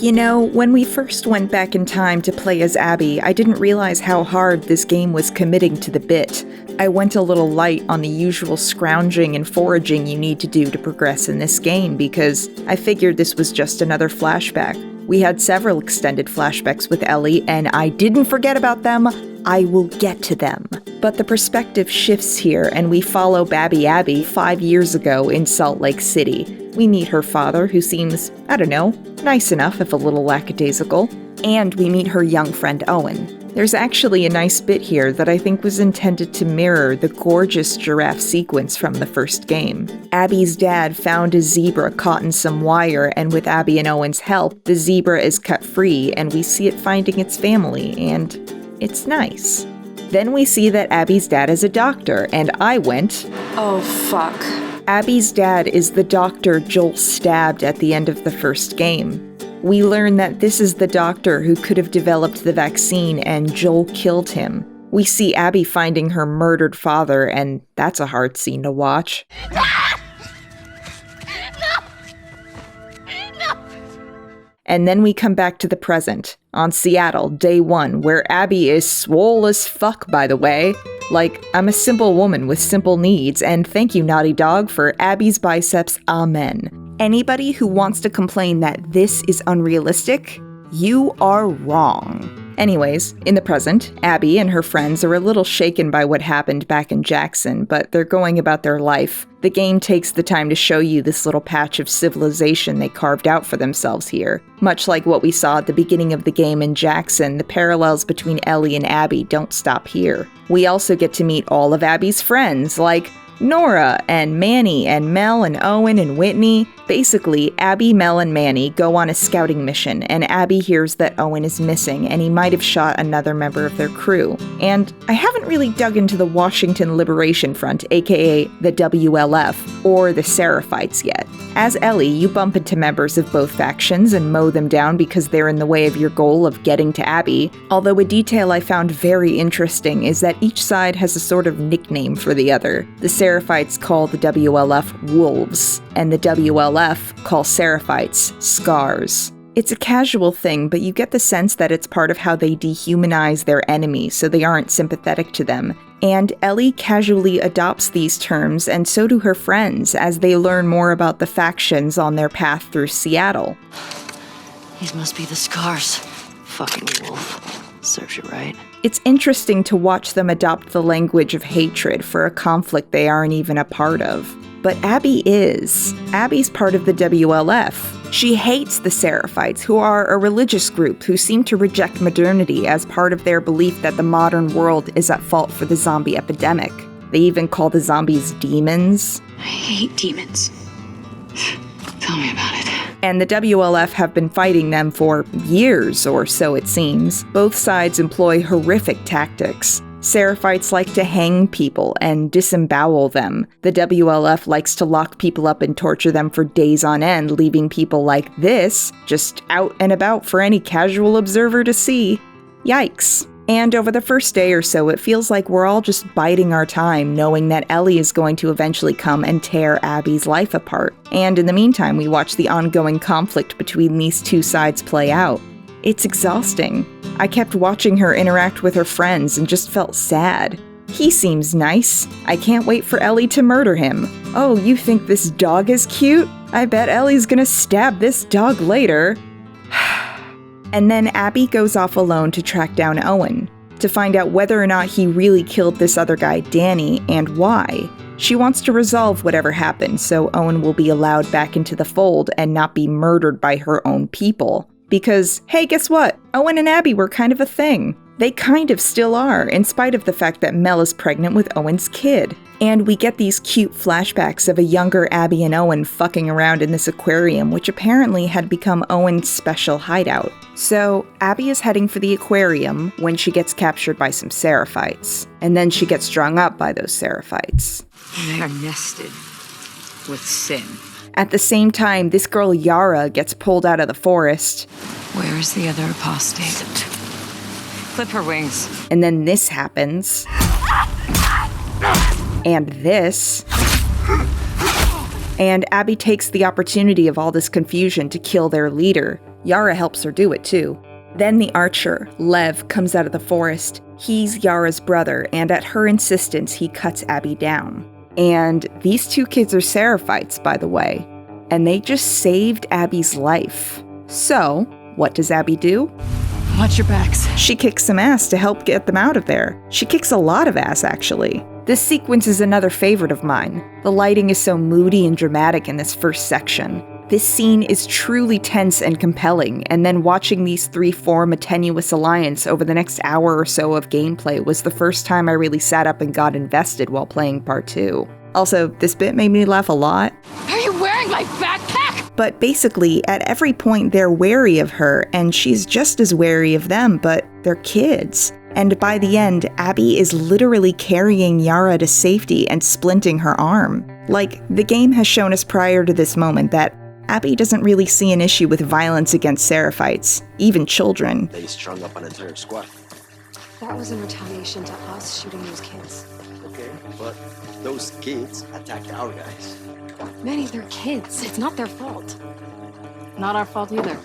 You know, when we first went back in time to play as Abby, I didn't realize how hard this game was committing to the bit. I went a little light on the usual scrounging and foraging you need to do to progress in this game because I figured this was just another flashback. We had several extended flashbacks with Ellie, and I didn't forget about them. I will get to them. But the perspective shifts here, and we follow Babby Abby 5 years ago in Salt Lake City. We meet her father, who seems, I don't know, nice enough if a little lackadaisical. And we meet her young friend Owen. There's actually a nice bit here that I think was intended to mirror the gorgeous giraffe sequence from the first game. Abby's dad found a zebra caught in some wire, and with Abby and Owen's help, the zebra is cut free, and we see it finding its family, and it's nice. Then we see that Abby's dad is a doctor, and I went, oh fuck. Abby's dad is the doctor Joel stabbed at the end of the first game. We learn that this is the doctor who could have developed the vaccine, and Joel killed him. We see Abby finding her murdered father, and that's a hard scene to watch. And then we come back to the present, on Seattle, day 1, where Abby is swole as fuck, by the way. Like, I'm a simple woman with simple needs, and thank you, Naughty Dog, for Abby's biceps, amen. Anybody who wants to complain that this is unrealistic, you are wrong. Anyways, in the present, Abby and her friends are a little shaken by what happened back in Jackson, but they're going about their life. The game takes the time to show you this little patch of civilization they carved out for themselves here. Much like what we saw at the beginning of the game in Jackson, the parallels between Ellie and Abby don't stop here. We also get to meet all of Abby's friends, like Nora and Manny and Mel and Owen and Whitney. Basically, Abby, Mel, and Manny go on a scouting mission, and Abby hears that Owen is missing, and he might have shot another member of their crew. And I haven't really dug into the Washington Liberation Front, aka the WLF, or the Seraphites yet. As Ellie, you bump into members of both factions and mow them down because they're in the way of your goal of getting to Abby, although a detail I found very interesting is that each side has a sort of nickname for the other. The Seraphites call the WLF Wolves, and the WLF call Seraphites Scars. It's a casual thing, but you get the sense that it's part of how they dehumanize their enemies so they aren't sympathetic to them. And Ellie casually adopts these terms, and so do her friends, as they learn more about the factions on their path through Seattle. These must be the Scars. Fucking wolf. Serves you right. It's interesting to watch them adopt the language of hatred for a conflict they aren't even a part of. But Abby is. Abby's part of the WLF. She hates the Seraphites, who are a religious group who seem to reject modernity as part of their belief that the modern world is at fault for the zombie epidemic. They even call the zombies demons. I hate demons. Tell me about it. And the WLF have been fighting them for years, or so it seems. Both sides employ horrific tactics. Seraphites like to hang people and disembowel them. The WLF likes to lock people up and torture them for days on end, leaving people like this just out and about for any casual observer to see. Yikes. And over the first day or so, it feels like we're all just biding our time, knowing that Ellie is going to eventually come and tear Abby's life apart. And in the meantime, we watch the ongoing conflict between these two sides play out. It's exhausting. I kept watching her interact with her friends and just felt sad. He seems nice. I can't wait for Ellie to murder him. Oh, you think this dog is cute? I bet Ellie's gonna stab this dog later. And then Abby goes off alone to track down Owen. to find out whether or not he really killed this other guy, Danny, and why. She wants to resolve whatever happened so Owen will be allowed back into the fold and not be murdered by her own people. Because, hey, guess what? Owen and Abby were kind of a thing. They kind of still are, in spite of the fact that Mel is pregnant with Owen's kid. And we get these cute flashbacks of a younger Abby and Owen fucking around in this aquarium, which apparently had become Owen's special hideout. So, Abby is heading for the aquarium when she gets captured by some Seraphites. And then she gets strung up by those Seraphites. They are nested with sin. At the same time, this girl Yara gets pulled out of the forest. Where is the other apostate? Clip her wings. And then this happens. And this. And Abby takes the opportunity of all this confusion to kill their leader. Yara helps her do it too. Then the archer, Lev, comes out of the forest. He's Yara's brother, and at her insistence, he cuts Abby down. And these two kids are Seraphites, by the way. And they just saved Abby's life. So, what does Abby do? Watch your backs. She kicks some ass to help get them out of there. She kicks a lot of ass, actually. This sequence is another favorite of mine. The lighting is so moody and dramatic in this first section. This scene is truly tense and compelling, and then watching these three form a tenuous alliance over the next hour or so of gameplay was the first time I really sat up and got invested while playing part 2. Also, this bit made me laugh a lot. Are you wearing my backpack? But basically, at every point they're wary of her, and she's just as wary of them, but they're kids. And by the end, Abby is literally carrying Yara to safety and splinting her arm. Like, the game has shown us prior to this moment that Abby doesn't really see an issue with violence against Seraphites, even children. They strung up an entire squad. That was in retaliation to us shooting those kids. Okay, but those kids attacked our guys. Manny, they're kids. It's not their fault. Not our fault either.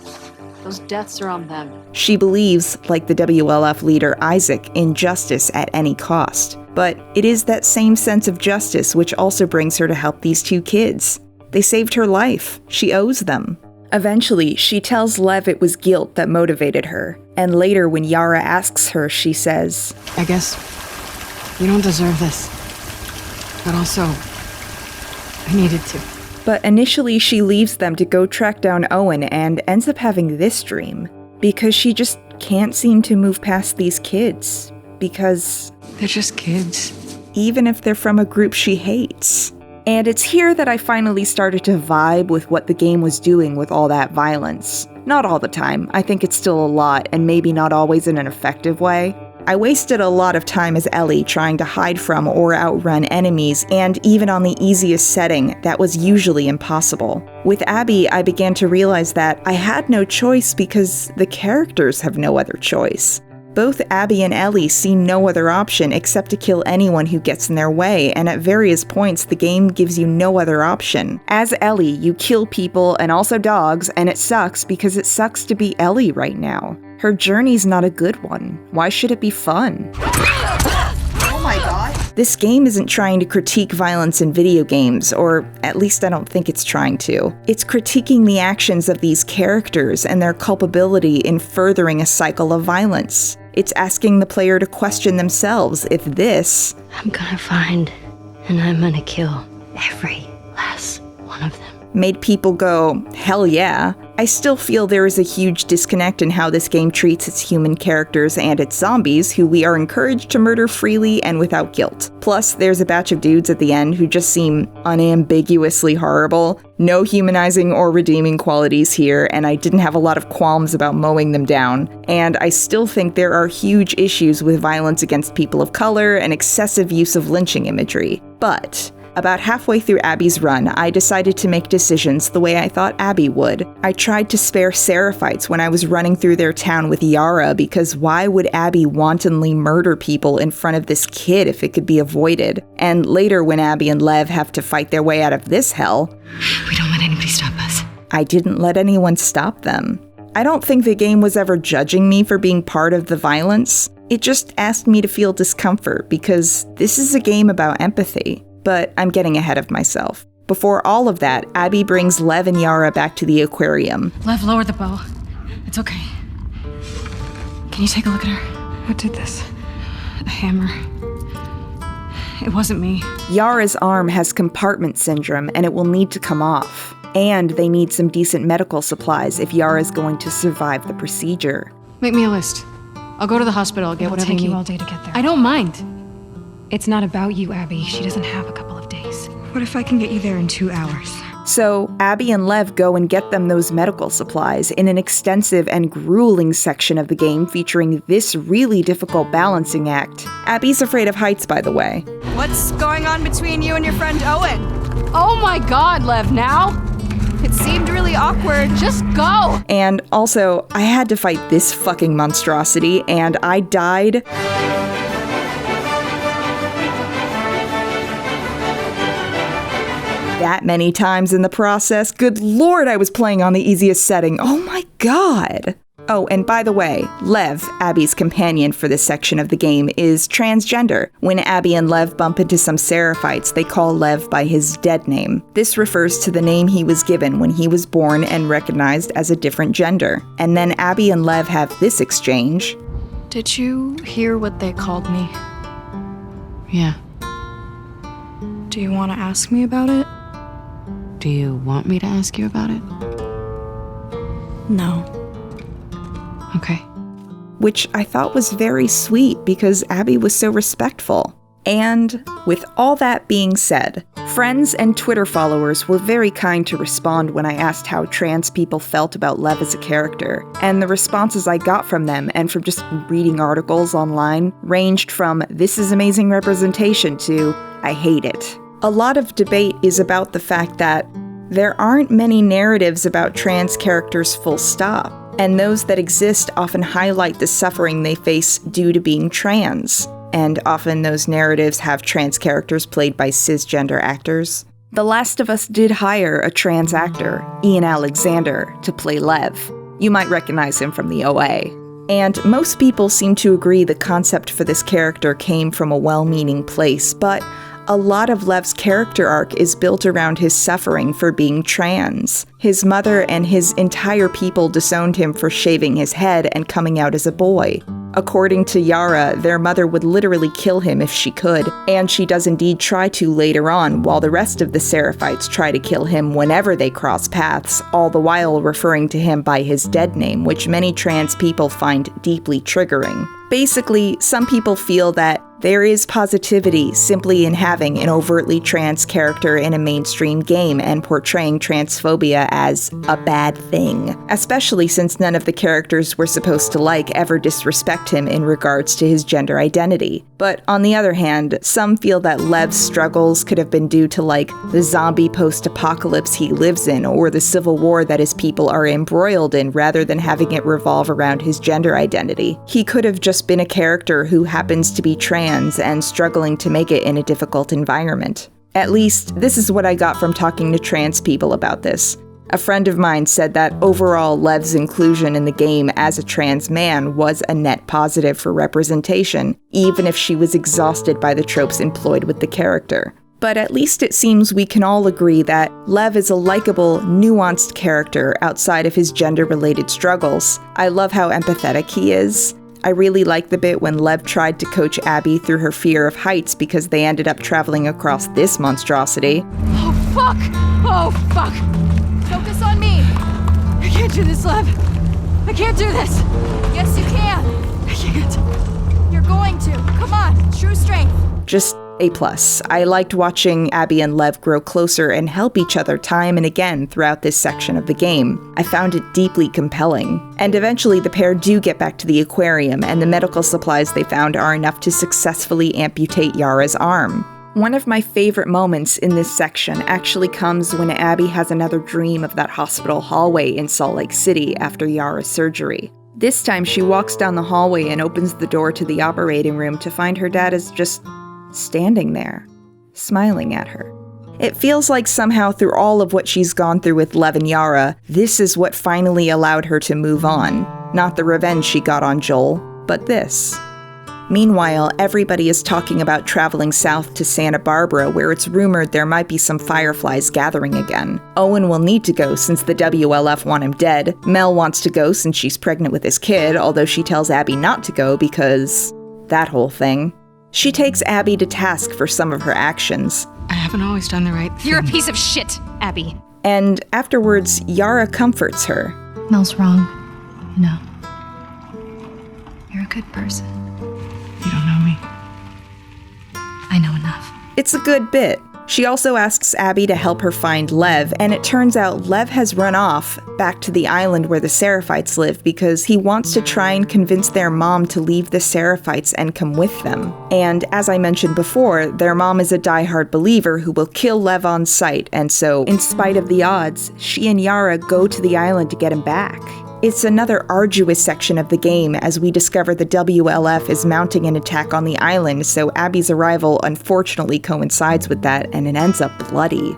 Those deaths are on them. She believes, like the WLF leader Isaac, in justice at any cost. But it is that same sense of justice which also brings her to help these two kids. They saved her life. She owes them. Eventually, she tells Lev it was guilt that motivated her. And later, when Yara asks her, she says, I guess you don't deserve this. But also, I needed to. But initially, she leaves them to go track down Owen and ends up having this dream. Because she just can't seem to move past these kids. Because they're just kids. Even if they're from a group she hates. And it's here that I finally started to vibe with what the game was doing with all that violence. Not all the time, I think it's still a lot, and maybe not always in an effective way. I wasted a lot of time as Ellie trying to hide from or outrun enemies, and even on the easiest setting, that was usually impossible. With Abby, I began to realize that I had no choice because the characters have no other choice. Both Abby and Ellie see no other option except to kill anyone who gets in their way, and at various points the game gives you no other option. As Ellie, you kill people and also dogs, and it sucks because it sucks to be Ellie right now. Her journey's not a good one. Why should it be fun? Oh my god. This game isn't trying to critique violence in video games, or at least I don't think it's trying to. It's critiquing the actions of these characters and their culpability in furthering a cycle of violence. It's asking the player to question themselves if this... I'm gonna find and I'm gonna kill every last one of them. Made people go, hell yeah. I still feel there is a huge disconnect in how this game treats its human characters and its zombies, who we are encouraged to murder freely and without guilt. Plus, there's a batch of dudes at the end who just seem unambiguously horrible. No humanizing or redeeming qualities here, and I didn't have a lot of qualms about mowing them down. And I still think there are huge issues with violence against people of color and excessive use of lynching imagery. But about halfway through Abby's run, I decided to make decisions the way I thought Abby would. I tried to spare Seraphites when I was running through their town with Yara, because why would Abby wantonly murder people in front of this kid if it could be avoided? And later, when Abby and Lev have to fight their way out of this hell, we don't let anybody stop us. I didn't let anyone stop them. I don't think the game was ever judging me for being part of the violence. It just asked me to feel discomfort, because this is a game about empathy. But I'm getting ahead of myself. Before all of that, Abby brings Lev and Yara back to the aquarium. Lev, lower the bow. It's okay. Can you take a look at her? What did this? A hammer. It wasn't me. Yara's arm has compartment syndrome and it will need to come off. And they need some decent medical supplies if Yara's going to survive the procedure. Make me a list. I'll go to the hospital, get whatever you need. It'll take you all day to get there. I don't mind. It's not about you, Abby. She doesn't have a couple of days. What if I can get you there in 2 hours? So Abby and Lev go and get them those medical supplies in an extensive and grueling section of the game featuring this really difficult balancing act. Abby's afraid of heights, by the way. What's going on between you and your friend Owen? Oh my god, Lev, now? It seemed really awkward. Just go! And also, I had to fight this fucking monstrosity, and I died that many times in the process. Good lord, I was playing on the easiest setting. Oh my god. Oh, and by the way, Lev, Abby's companion for this section of the game, is transgender. When Abby and Lev bump into some Seraphites, they call Lev by his dead name. This refers to the name he was given when he was born and recognized as a different gender. And then Abby and Lev have this exchange. Did you hear what they called me? Yeah. Do you want to ask me about it? Do you want me to ask you about it? No. Okay. Which I thought was very sweet because Abby was so respectful. And with all that being said, friends and Twitter followers were very kind to respond when I asked how trans people felt about Lev as a character. And the responses I got from them and from just reading articles online ranged from "this is amazing representation" to "I hate it." A lot of debate is about the fact that there aren't many narratives about trans characters full stop. And those that exist often highlight the suffering they face due to being trans. And often those narratives have trans characters played by cisgender actors. The Last of Us did hire a trans actor, Ian Alexander, to play Lev. You might recognize him from the OA. And most people seem to agree the concept for this character came from a well-meaning place, but a lot of Lev's character arc is built around his suffering for being trans. His mother and his entire people disowned him for shaving his head and coming out as a boy. According to Yara, their mother would literally kill him if she could, and she does indeed try to later on, while the rest of the Seraphites try to kill him whenever they cross paths, all the while referring to him by his dead name, which many trans people find deeply triggering. Basically, some people feel that there is positivity simply in having an overtly trans character in a mainstream game and portraying transphobia as a bad thing, especially since none of the characters we're supposed to ever disrespect him in regards to his gender identity. But on the other hand, some feel that Lev's struggles could have been due to the zombie post-apocalypse he lives in or the civil war that his people are embroiled in rather than having it revolve around his gender identity. He could have just been a character who happens to be trans and struggling to make it in a difficult environment. At least, this is what I got from talking to trans people about this. A friend of mine said that overall Lev's inclusion in the game as a trans man was a net positive for representation, even if she was exhausted by the tropes employed with the character. But at least it seems we can all agree that Lev is a likable, nuanced character outside of his gender-related struggles. I love how empathetic he is. I really like the bit when Lev tried to coach Abby through her fear of heights because they ended up traveling across this monstrosity. Oh, fuck! Oh, fuck! Focus on me! I can't do this, Lev. I can't do this. Yes, you can. I can't. You're going to. Come on, true strength. Just A+. I liked watching Abby and Lev grow closer and help each other time and again throughout this section of the game. I found it deeply compelling. And eventually the pair do get back to the aquarium, and the medical supplies they found are enough to successfully amputate Yara's arm. One of my favorite moments in this section actually comes when Abby has another dream of that hospital hallway in Salt Lake City after Yara's surgery. This time she walks down the hallway and opens the door to the operating room to find her dad is just standing there, smiling at her. It feels like somehow through all of what she's gone through with Lev and Yara, this is what finally allowed her to move on. Not the revenge she got on Joel, but this. Meanwhile, everybody is talking about traveling south to Santa Barbara, where it's rumored there might be some fireflies gathering again. Owen will need to go since the WLF want him dead. Mel wants to go since she's pregnant with his kid, although she tells Abby not to go because that whole thing. She takes Abby to task for some of her actions. I haven't always done the right thing. You're a piece of shit, Abby. And afterwards, Yara comforts her. Mel's wrong. You know. You're a good person. You don't know me. I know enough. It's a good bit. She also asks Abby to help her find Lev, and it turns out Lev has run off back to the island where the Seraphites live because he wants to try and convince their mom to leave the Seraphites and come with them. And as I mentioned before, their mom is a diehard believer who will kill Lev on sight, and so, in spite of the odds, she and Yara go to the island to get him back. It's another arduous section of the game as we discover the WLF is mounting an attack on the island, so Abby's arrival unfortunately coincides with that, and it ends up bloody.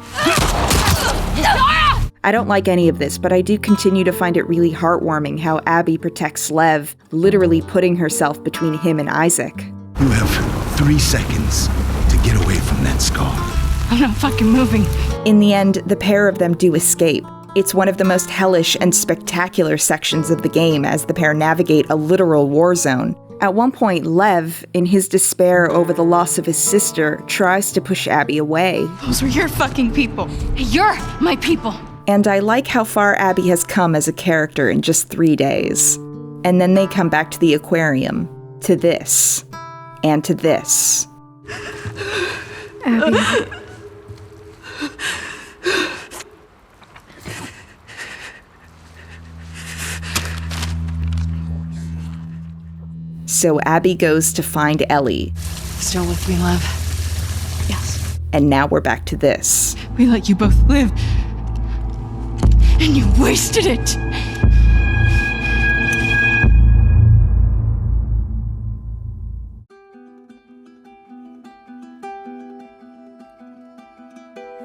I don't like any of this, but I do continue to find it really heartwarming how Abby protects Lev, literally putting herself between him and Isaac. You have 3 seconds to get away from that scar. I'm not fucking moving. In the end, the pair of them do escape. It's one of the most hellish and spectacular sections of the game as the pair navigate a literal war zone. At one point, Lev, in his despair over the loss of his sister, tries to push Abby away. Those were your fucking people. You're my people. And I like how far Abby has come as a character in just 3 days. And then they come back to the aquarium, to this, and to this. Abby. So Abby goes to find Ellie. Still with me, love? Yes. And now we're back to this. We let you both live. And you wasted it!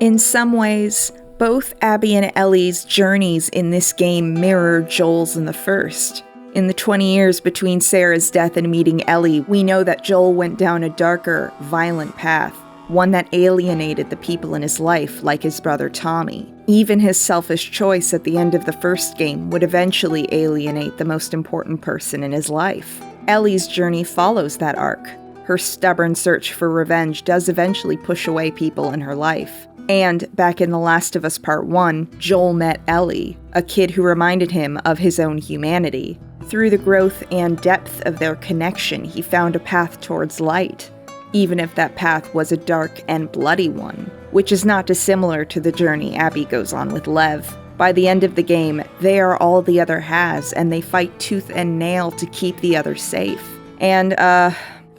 In some ways, both Abby and Ellie's journeys in this game mirror Joel's in the first. In the 20 years between Sarah's death and meeting Ellie, we know that Joel went down a darker, violent path, one that alienated the people in his life, like his brother Tommy. Even his selfish choice at the end of the first game would eventually alienate the most important person in his life. Ellie's journey follows that arc. Her stubborn search for revenge does eventually push away people in her life. And back in The Last of Us Part 1, Joel met Ellie, a kid who reminded him of his own humanity. Through the growth and depth of their connection, he found a path towards light, even if that path was a dark and bloody one, which is not dissimilar to the journey Abby goes on with Lev. By the end of the game, they are all the other has, and they fight tooth and nail to keep the other safe. And,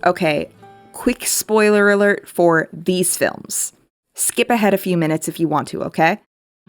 okay, quick spoiler alert for these films. Skip ahead a few minutes if you want to, okay?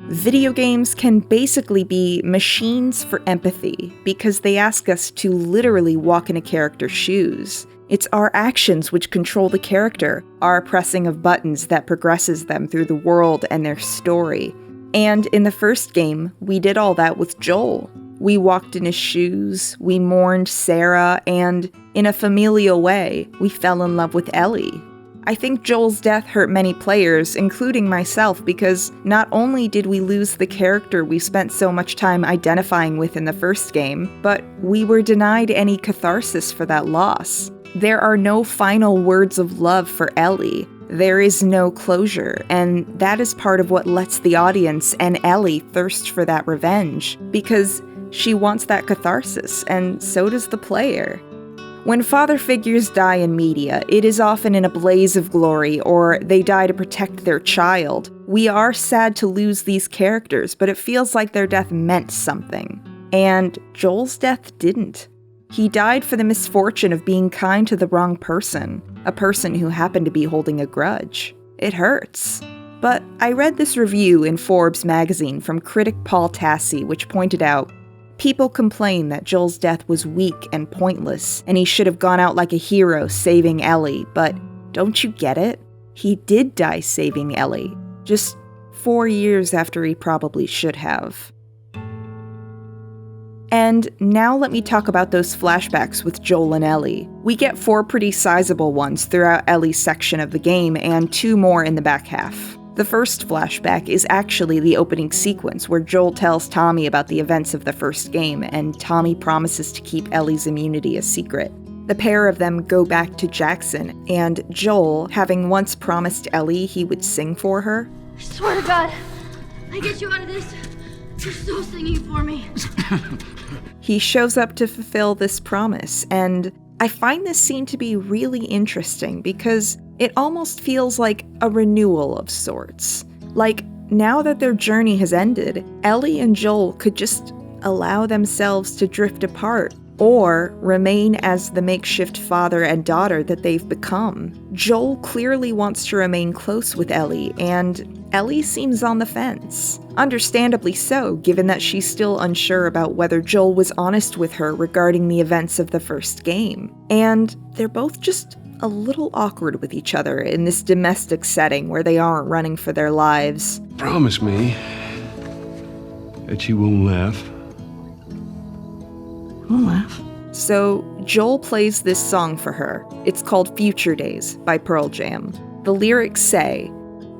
Video games can basically be machines for empathy because they ask us to literally walk in a character's shoes. It's our actions which control the character, our pressing of buttons that progresses them through the world and their story. And in the first game, we did all that with Joel. We walked in his shoes, we mourned Sarah, and in a familial way, we fell in love with Ellie. I think Joel's death hurt many players, including myself, because not only did we lose the character we spent so much time identifying with in the first game, but we were denied any catharsis for that loss. There are no final words of love for Ellie. There is no closure, and that is part of what lets the audience and Ellie thirst for that revenge, because she wants that catharsis, and so does the player. When father figures die in media, it is often in a blaze of glory, or they die to protect their child. We are sad to lose these characters, but it feels like their death meant something. And Joel's death didn't. He died for the misfortune of being kind to the wrong person, a person who happened to be holding a grudge. It hurts. But I read this review in Forbes magazine from critic Paul Tassi, which pointed out, people complain that Joel's death was weak and pointless, and he should have gone out like a hero saving Ellie, but don't you get it? He did die saving Ellie, just 4 years after he probably should have. And now let me talk about those flashbacks with Joel and Ellie. We get 4 pretty sizable ones throughout Ellie's section of the game, and 2 more in the back half. The first flashback is actually the opening sequence where Joel tells Tommy about the events of the first game, and Tommy promises to keep Ellie's immunity a secret. The pair of them go back to Jackson, and Joel, having once promised Ellie he would sing for her, I swear to God, I get you out of this. You're still singing for me. he shows up to fulfill this promise, and I find this scene to be really interesting because it almost feels like a renewal of sorts. Like, now that their journey has ended, Ellie and Joel could just allow themselves to drift apart, or remain as the makeshift father and daughter that they've become. Joel clearly wants to remain close with Ellie, and Ellie seems on the fence. Understandably so, given that she's still unsure about whether Joel was honest with her regarding the events of the first game. And they're both just a little awkward with each other in this domestic setting where they aren't running for their lives. Promise me that you won't laugh. Won't laugh. So Joel plays this song for her. It's called Future Days by Pearl Jam. The lyrics say,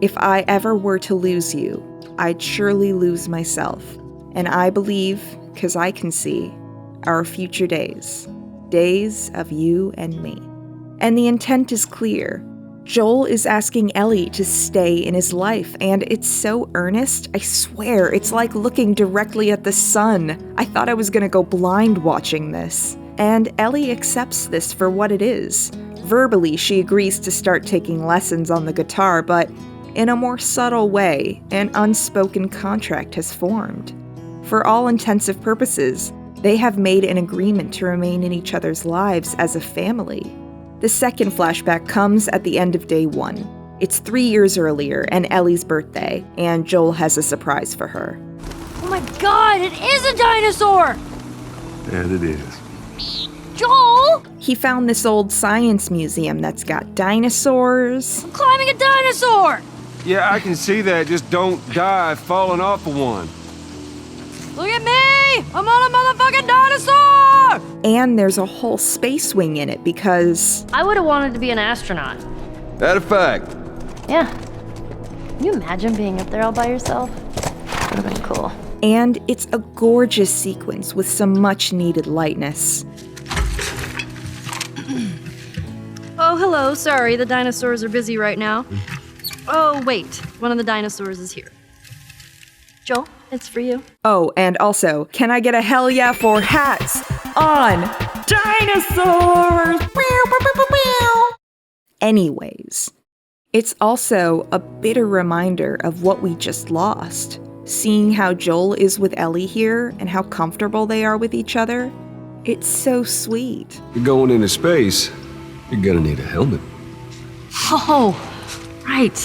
"If I ever were to lose you, I'd surely lose myself. And I believe, 'cause I can see, our future days. Days of you and me." And the intent is clear. Joel is asking Ellie to stay in his life, and it's so earnest, I swear, it's like looking directly at the sun. I thought I was gonna go blind watching this. And Ellie accepts this for what it is. Verbally, she agrees to start taking lessons on the guitar, but in a more subtle way, an unspoken contract has formed. For all intensive purposes, they have made an agreement to remain in each other's lives as a family. The second flashback comes at the end of day 1. It's 3 years earlier and Ellie's birthday, and Joel has a surprise for her. Oh my God, it is a dinosaur! And it is. Joel! He found this old science museum that's got dinosaurs. I'm climbing a dinosaur! Yeah, I can see that. Just don't die falling off of one. Look at me! I'm on a motherfucking dinosaur! And there's a whole space wing in it because... I would have wanted to be an astronaut. That a fact. Yeah. Can you imagine being up there all by yourself? Would have been cool. And it's a gorgeous sequence with some much needed lightness. Oh, hello. Sorry, the dinosaurs are busy right now. Oh, wait. One of the dinosaurs is here. Joel, it's for you. Oh, and also, can I get a hell yeah for hats on dinosaurs? Anyways, it's also a bitter reminder of what we just lost. Seeing how Joel is with Ellie here and how comfortable they are with each other, it's so sweet. You're going into space, you're gonna need a helmet. Oh, right.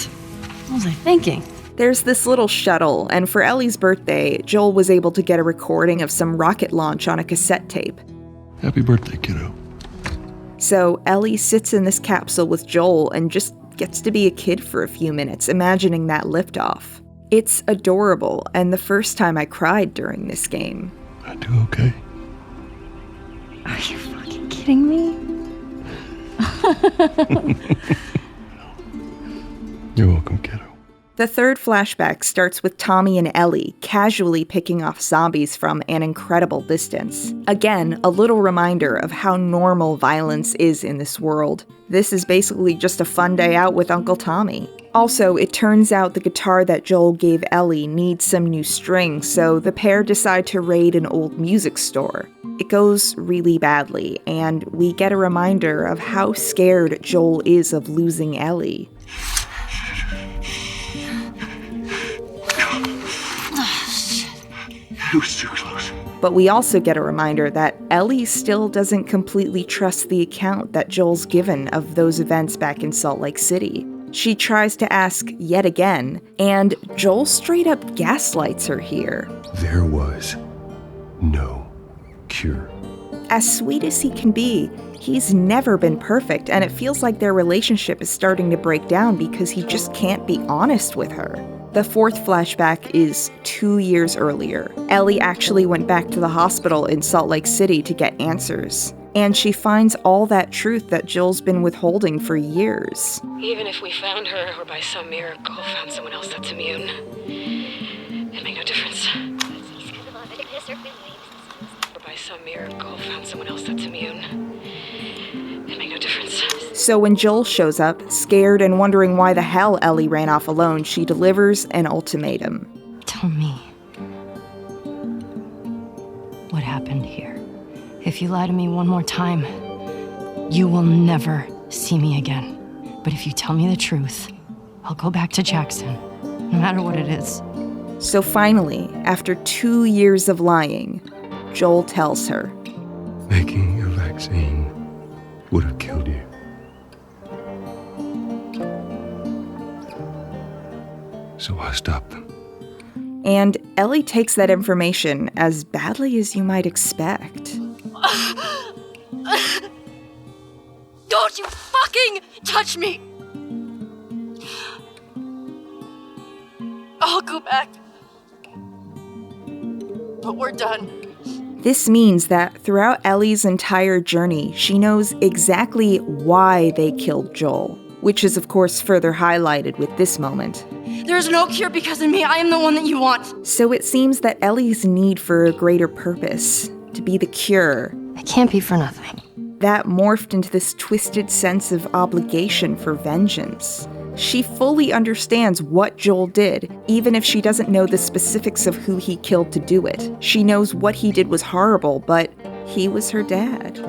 What was I thinking? There's this little shuttle, and for Ellie's birthday, Joel was able to get a recording of some rocket launch on a cassette tape. Happy birthday, kiddo. So Ellie sits in this capsule with Joel and just gets to be a kid for a few minutes, imagining that liftoff. It's adorable, and the first time I cried during this game. I do okay. Are you fucking kidding me? You're welcome, kiddo. The third flashback starts with Tommy and Ellie casually picking off zombies from an incredible distance. Again, a little reminder of how normal violence is in this world. This is basically just a fun day out with Uncle Tommy. Also, it turns out the guitar that Joel gave Ellie needs some new strings, so the pair decide to raid an old music store. It goes really badly, and we get a reminder of how scared Joel is of losing Ellie. It was too close. But we also get a reminder that Ellie still doesn't completely trust the account that Joel's given of those events back in Salt Lake City. She tries to ask yet again, and Joel straight up gaslights her here. There was no cure. As sweet as he can be, he's never been perfect, and it feels like their relationship is starting to break down because he just can't be honest with her. The fourth flashback is 2 years earlier. Ellie actually went back to the hospital in Salt Lake City to get answers. And she finds all that truth that Jill's been withholding for years. Even if we found her, or by some miracle found someone else that's immune, it'd make no difference. Or by some miracle found someone else that's immune, no difference. So when Joel shows up, scared and wondering why the hell Ellie ran off alone, she delivers an ultimatum. Tell me. What happened here? If you lie to me one more time, you will never see me again. But if you tell me the truth, I'll go back to Jackson, no matter what it is. So finally, after 2 years of lying, Joel tells her. Making a vaccine would have killed you. So I stopped them. And Ellie takes that information as badly as you might expect. Don't you fucking touch me! I'll go back. But we're done. This means that throughout Ellie's entire journey, she knows exactly why they killed Joel, which is of course further highlighted with this moment. There's no cure because of me. I am the one that you want. So it seems that Ellie's need for a greater purpose, to be the cure, it can't be for nothing. That morphed into this twisted sense of obligation for vengeance. She fully understands what Joel did, even if she doesn't know the specifics of who he killed to do it. She knows what he did was horrible, but he was her dad.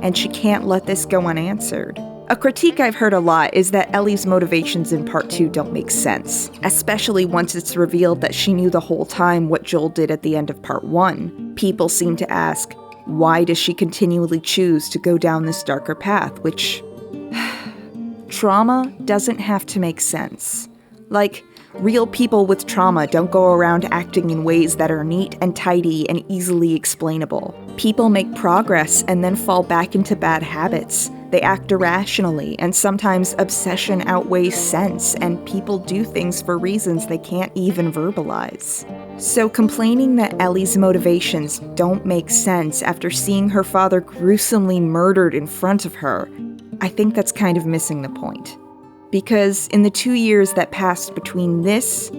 And she can't let this go unanswered. A critique I've heard a lot is that Ellie's motivations in Part 2 don't make sense, especially once it's revealed that she knew the whole time what Joel did at the end of Part 1. People seem to ask, why does she continually choose to go down this darker path, which... Trauma doesn't have to make sense. Like, real people with trauma don't go around acting in ways that are neat and tidy and easily explainable. People make progress and then fall back into bad habits. They act irrationally, and sometimes obsession outweighs sense, and people do things for reasons they can't even verbalize. So complaining that Ellie's motivations don't make sense after seeing her father gruesomely murdered in front of her, I think that's kind of missing the point. Because in the 2 years that passed between this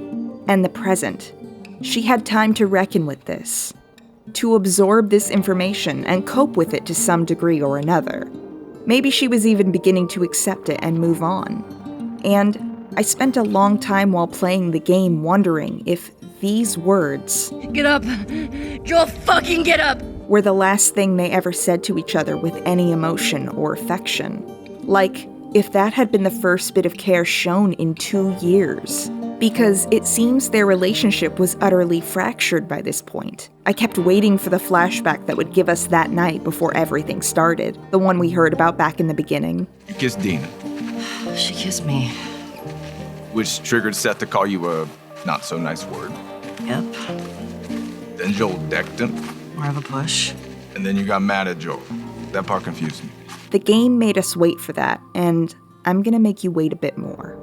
and the present, she had time to reckon with this, to absorb this information and cope with it to some degree or another. Maybe she was even beginning to accept it and move on. And I spent a long time while playing the game wondering if these words, "Get up! Joel, fucking get up!" were the last thing they ever said to each other with any emotion or affection. Like, if that had been the first bit of care shown in 2 years. Because it seems their relationship was utterly fractured by this point. I kept waiting for the flashback that would give us that night before everything started. The one we heard about back in the beginning. You kissed Dina. She kissed me. Which triggered Seth to call you a not-so-nice word. Yep. Then Joel decked him. More of a push. And then you got mad at Joel. That part confused me. The game made us wait for that, and I'm gonna make you wait a bit more.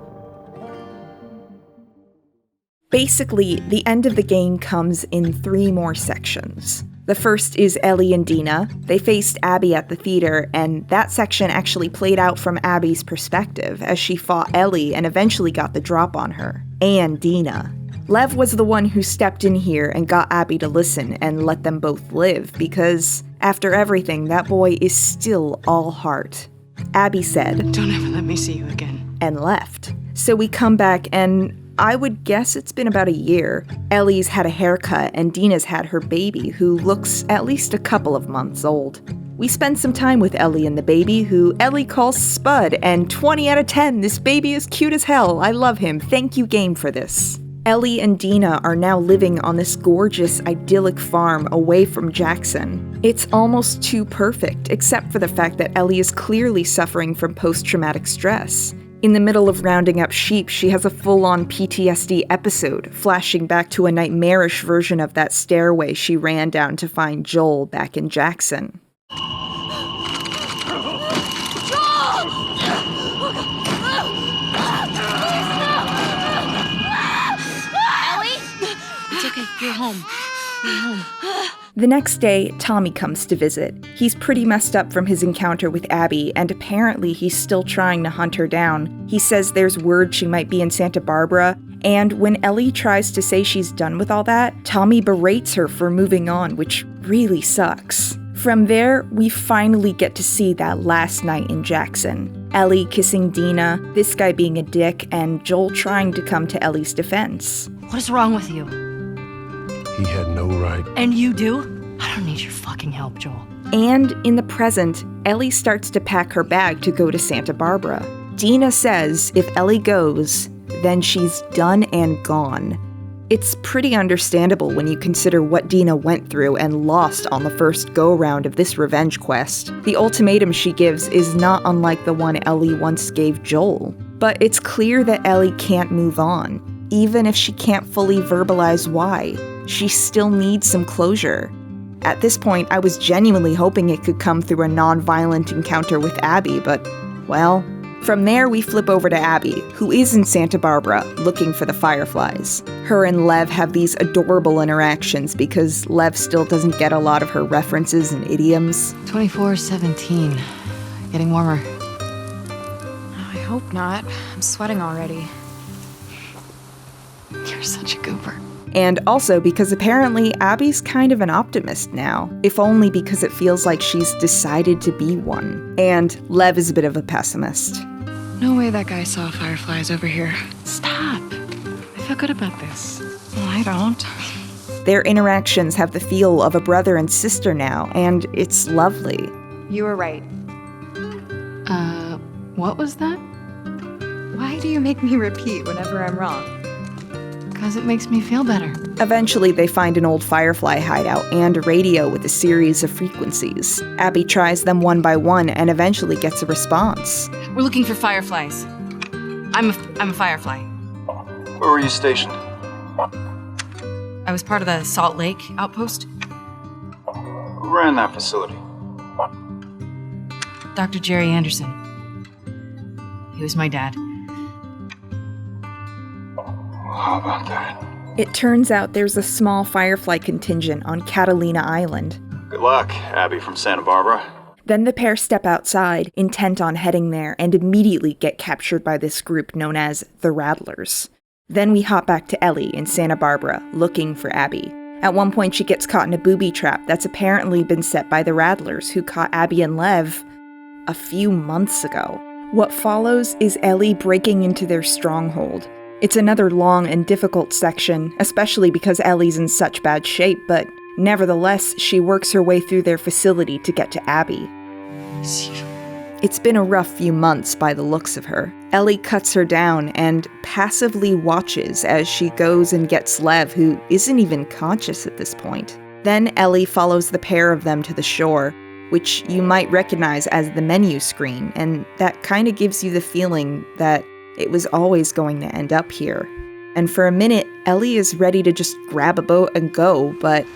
Basically, the end of the game comes in 3 more sections. The first is Ellie and Dina. They faced Abby at the theater, and that section actually played out from Abby's perspective as she fought Ellie and eventually got the drop on her. And Dina. Lev was the one who stepped in here and got Abby to listen and let them both live, because after everything, that boy is still all heart. Abby said, "Don't ever let me see you again." And left. So we come back, and I would guess it's been about a year. Ellie's had a haircut, and Dina's had her baby, who looks at least a couple of months old. We spend some time with Ellie and the baby, who Ellie calls Spud, and 20 out of 10, this baby is cute as hell. I love him. Thank you, game, for this. Ellie and Dina are now living on this gorgeous, idyllic farm away from Jackson. It's almost too perfect, except for the fact that Ellie is clearly suffering from post-traumatic stress. In the middle of rounding up sheep, she has a full-on PTSD episode, flashing back to a nightmarish version of that stairway she ran down to find Joel back in Jackson. You're home. You're home. The next day, Tommy comes to visit. He's pretty messed up from his encounter with Abby, and apparently he's still trying to hunt her down. He says there's word she might be in Santa Barbara, and when Ellie tries to say she's done with all that, Tommy berates her for moving on, which really sucks. From there, we finally get to see that last night in Jackson. Ellie kissing Dina, this guy being a dick, and Joel trying to come to Ellie's defense. What is wrong with you? He had no right. And you do? I don't need your fucking help, Joel. And in the present, Ellie starts to pack her bag to go to Santa Barbara. Dina says if Ellie goes, then she's done and gone. It's pretty understandable when you consider what Dina went through and lost on the first go-round of this revenge quest. The ultimatum she gives is not unlike the one Ellie once gave Joel. But it's clear that Ellie can't move on. Even if she can't fully verbalize why, she still needs some closure. At this point, I was genuinely hoping it could come through a non-violent encounter with Abby, but, well... From there, we flip over to Abby, who is in Santa Barbara, looking for the Fireflies. Her and Lev have these adorable interactions because Lev still doesn't get a lot of her references and idioms. 24:17. Getting warmer. I hope not. I'm sweating already. You're such a goober. And also because apparently Abby's kind of an optimist now, if only because it feels like she's decided to be one. And Lev is a bit of a pessimist. No way that guy saw fireflies over here. Stop. I feel good about this. Well, I don't. Their interactions have the feel of a brother and sister now, and it's lovely. You were right. What was that? Why do you make me repeat whenever I'm wrong? Because it makes me feel better. Eventually, they find an old Firefly hideout and a radio with a series of frequencies. Abby tries them one by one and eventually gets a response. We're looking for fireflies. I'm a firefly. Where were you stationed? I was part of the Salt Lake outpost. Who ran that facility? Dr. Jerry Anderson. He was my dad. How about that? It turns out there's a small Firefly contingent on Catalina Island. Good luck, Abby from Santa Barbara. Then the pair step outside, intent on heading there, and immediately get captured by this group known as the Rattlers. Then we hop back to Ellie in Santa Barbara, looking for Abby. At one point she gets caught in a booby trap that's apparently been set by the Rattlers, who caught Abby and Lev a few months ago. What follows is Ellie breaking into their stronghold. It's another long and difficult section, especially because Ellie's in such bad shape, but nevertheless, she works her way through their facility to get to Abby. It's been a rough few months by the looks of her. Ellie cuts her down and passively watches as she goes and gets Lev, who isn't even conscious at this point. Then Ellie follows the pair of them to the shore, which you might recognize as the menu screen, and that kind of gives you the feeling that it was always going to end up here. And for a minute, Ellie is ready to just grab a boat and go, but...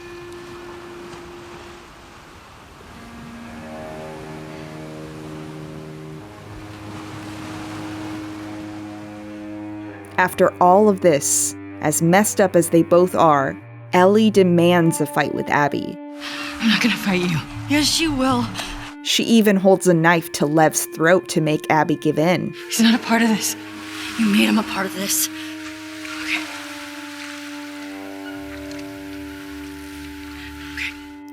After all of this, as messed up as they both are, Ellie demands a fight with Abby. I'm not gonna fight you. Yes, you will. She even holds a knife to Lev's throat to make Abby give in. He's not a part of this. You made him a part of this.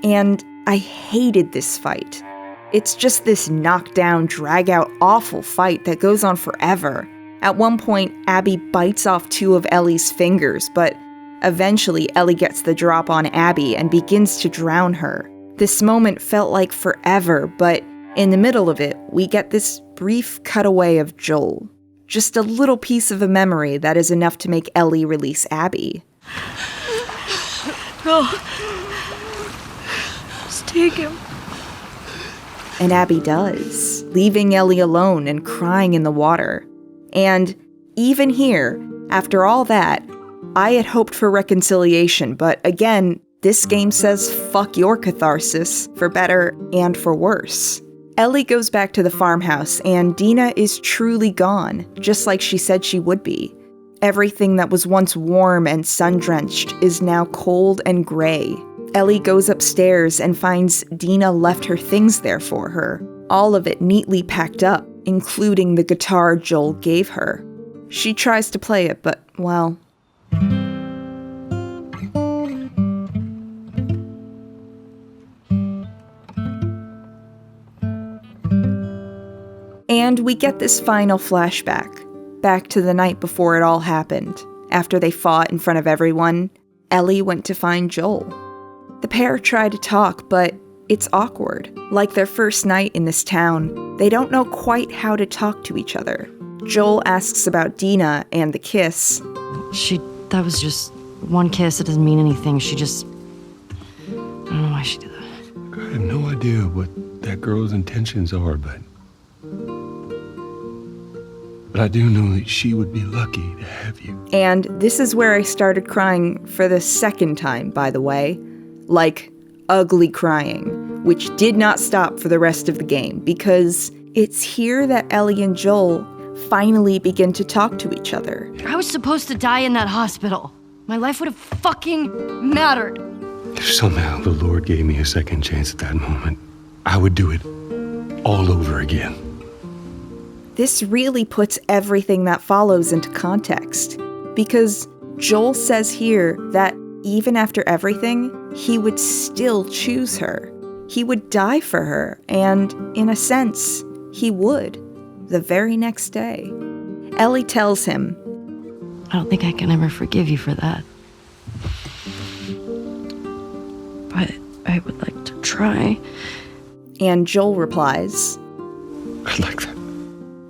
And I hated this fight. It's just this knockdown, drag-out, awful fight that goes on forever. At one point, Abby bites off 2 of Ellie's fingers, but eventually Ellie gets the drop on Abby and begins to drown her. This moment felt like forever, but in the middle of it, we get this brief cutaway of Joel. Just a little piece of a memory that is enough to make Ellie release Abby. Go. Just take him. And Abby does, leaving Ellie alone and crying in the water. And even here, after all that, I had hoped for reconciliation, but again, this game says fuck your catharsis, for better and for worse. Ellie goes back to the farmhouse, and Dina is truly gone, just like she said she would be. Everything that was once warm and sun-drenched is now cold and gray. Ellie goes upstairs and finds Dina left her things there for her, all of it neatly packed up, including the guitar Joel gave her. She tries to play it, but, well... And we get this final flashback, back to the night before it all happened. After they fought in front of everyone, Ellie went to find Joel. The pair try to talk, but it's awkward. Like their first night in this town, they don't know quite how to talk to each other. Joel asks about Dina and the kiss. That was just one kiss. It doesn't mean anything. I don't know why she did that. I have no idea what that girl's intentions are, but I do know that she would be lucky to have you. And this is where I started crying for the second time, by the way. Like, ugly crying, which did not stop for the rest of the game, because it's here that Ellie and Joel finally begin to talk to each other. I was supposed to die in that hospital. My life would have fucking mattered. If somehow the Lord gave me a second chance at that moment, I would do it all over again. This really puts everything that follows into context, because Joel says here that even after everything, he would still choose her. He would die for her, and in a sense, he would, the very next day. Ellie tells him, I don't think I can ever forgive you for that. But I would like to try. And Joel replies, I'd like that.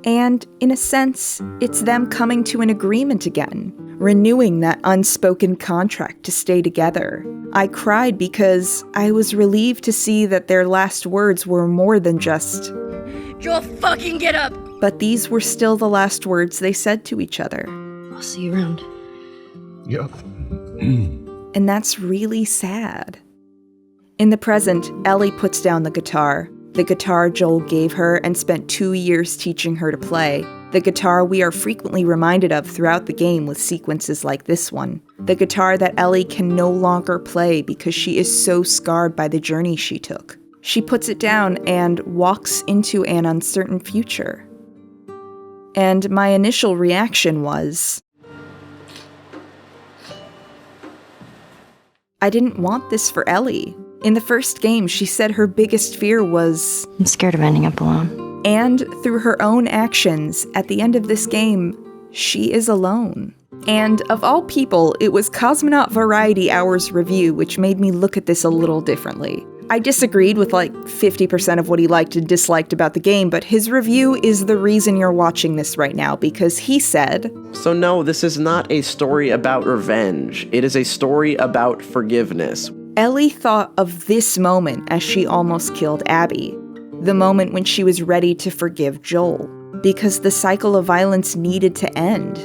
And in a sense, it's them coming to an agreement again, renewing that unspoken contract to stay together. I cried because I was relieved to see that their last words were more than just, Joel, fucking get up! But these were still the last words they said to each other. I'll see you around. Yep. And that's really sad. In the present, Ellie puts down the guitar Joel gave her and spent 2 years teaching her to play. The guitar we are frequently reminded of throughout the game with sequences like this one. The guitar that Ellie can no longer play because she is so scarred by the journey she took. She puts it down and walks into an uncertain future. And my initial reaction was, I didn't want this for Ellie. In the first game, she said her biggest fear was, I'm scared of ending up alone. And through her own actions, at the end of this game, she is alone. And of all people, it was Cosmonaut Variety Hour's review which made me look at this a little differently. I disagreed with like 50% of what he liked and disliked about the game, but his review is the reason you're watching this right now, because he said, So no, this is not a story about revenge. It is a story about forgiveness. Ellie thought of this moment as she almost killed Abby, the moment when she was ready to forgive Joel, because the cycle of violence needed to end.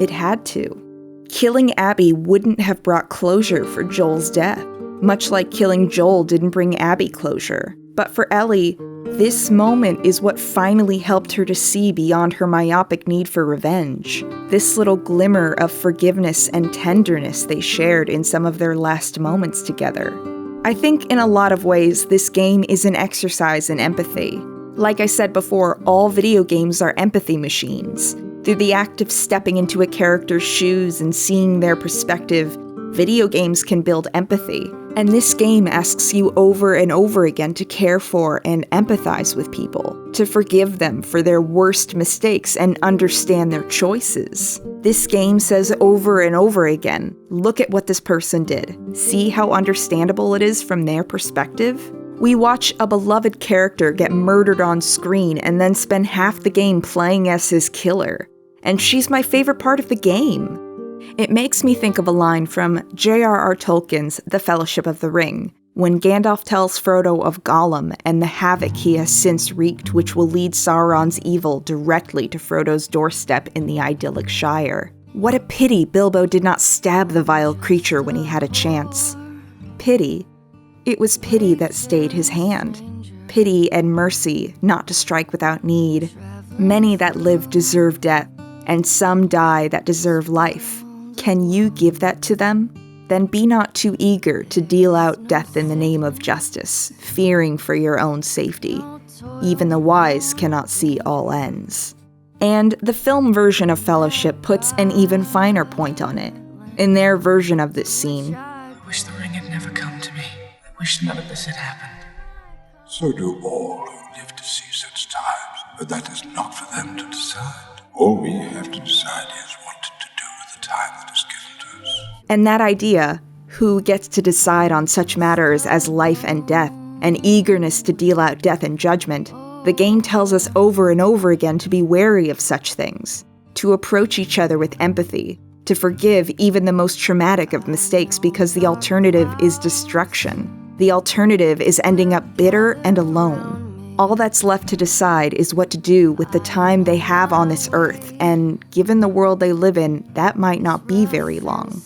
It had to. Killing Abby wouldn't have brought closure for Joel's death, much like killing Joel didn't bring Abby closure. But for Ellie, this moment is what finally helped her to see beyond her myopic need for revenge. This little glimmer of forgiveness and tenderness they shared in some of their last moments together. I think in a lot of ways, this game is an exercise in empathy. Like I said before, all video games are empathy machines. Through the act of stepping into a character's shoes and seeing their perspective, video games can build empathy. And this game asks you over and over again to care for and empathize with people, to forgive them for their worst mistakes and understand their choices. This game says over and over again, look at what this person did. See how understandable it is from their perspective? We watch a beloved character get murdered on screen and then spend half the game playing as his killer. And she's my favorite part of the game. It makes me think of a line from J.R.R. Tolkien's The Fellowship of the Ring, when Gandalf tells Frodo of Gollum and the havoc he has since wreaked, which will lead Sauron's evil directly to Frodo's doorstep in the idyllic Shire. What a pity Bilbo did not stab the vile creature when he had a chance. Pity. It was pity that stayed his hand. Pity and mercy, not to strike without need. Many that live deserve death, and some die that deserve life. Can you give that to them? Then be not too eager to deal out death in the name of justice, fearing for your own safety. Even the wise cannot see all ends. And the film version of Fellowship puts an even finer point on it. In their version of this scene, I wish the ring had never come to me. I wish none of this had happened. So do all who live to see such times. But that is not for them to decide. All we have to decide is what to do with the time that is given to us. And that idea, who gets to decide on such matters as life and death, and eagerness to deal out death and judgment, the game tells us over and over again to be wary of such things, to approach each other with empathy, to forgive even the most traumatic of mistakes because the alternative is destruction. The alternative is ending up bitter and alone. All that's left to decide is what to do with the time they have on this earth, and given the world they live in, that might not be very long.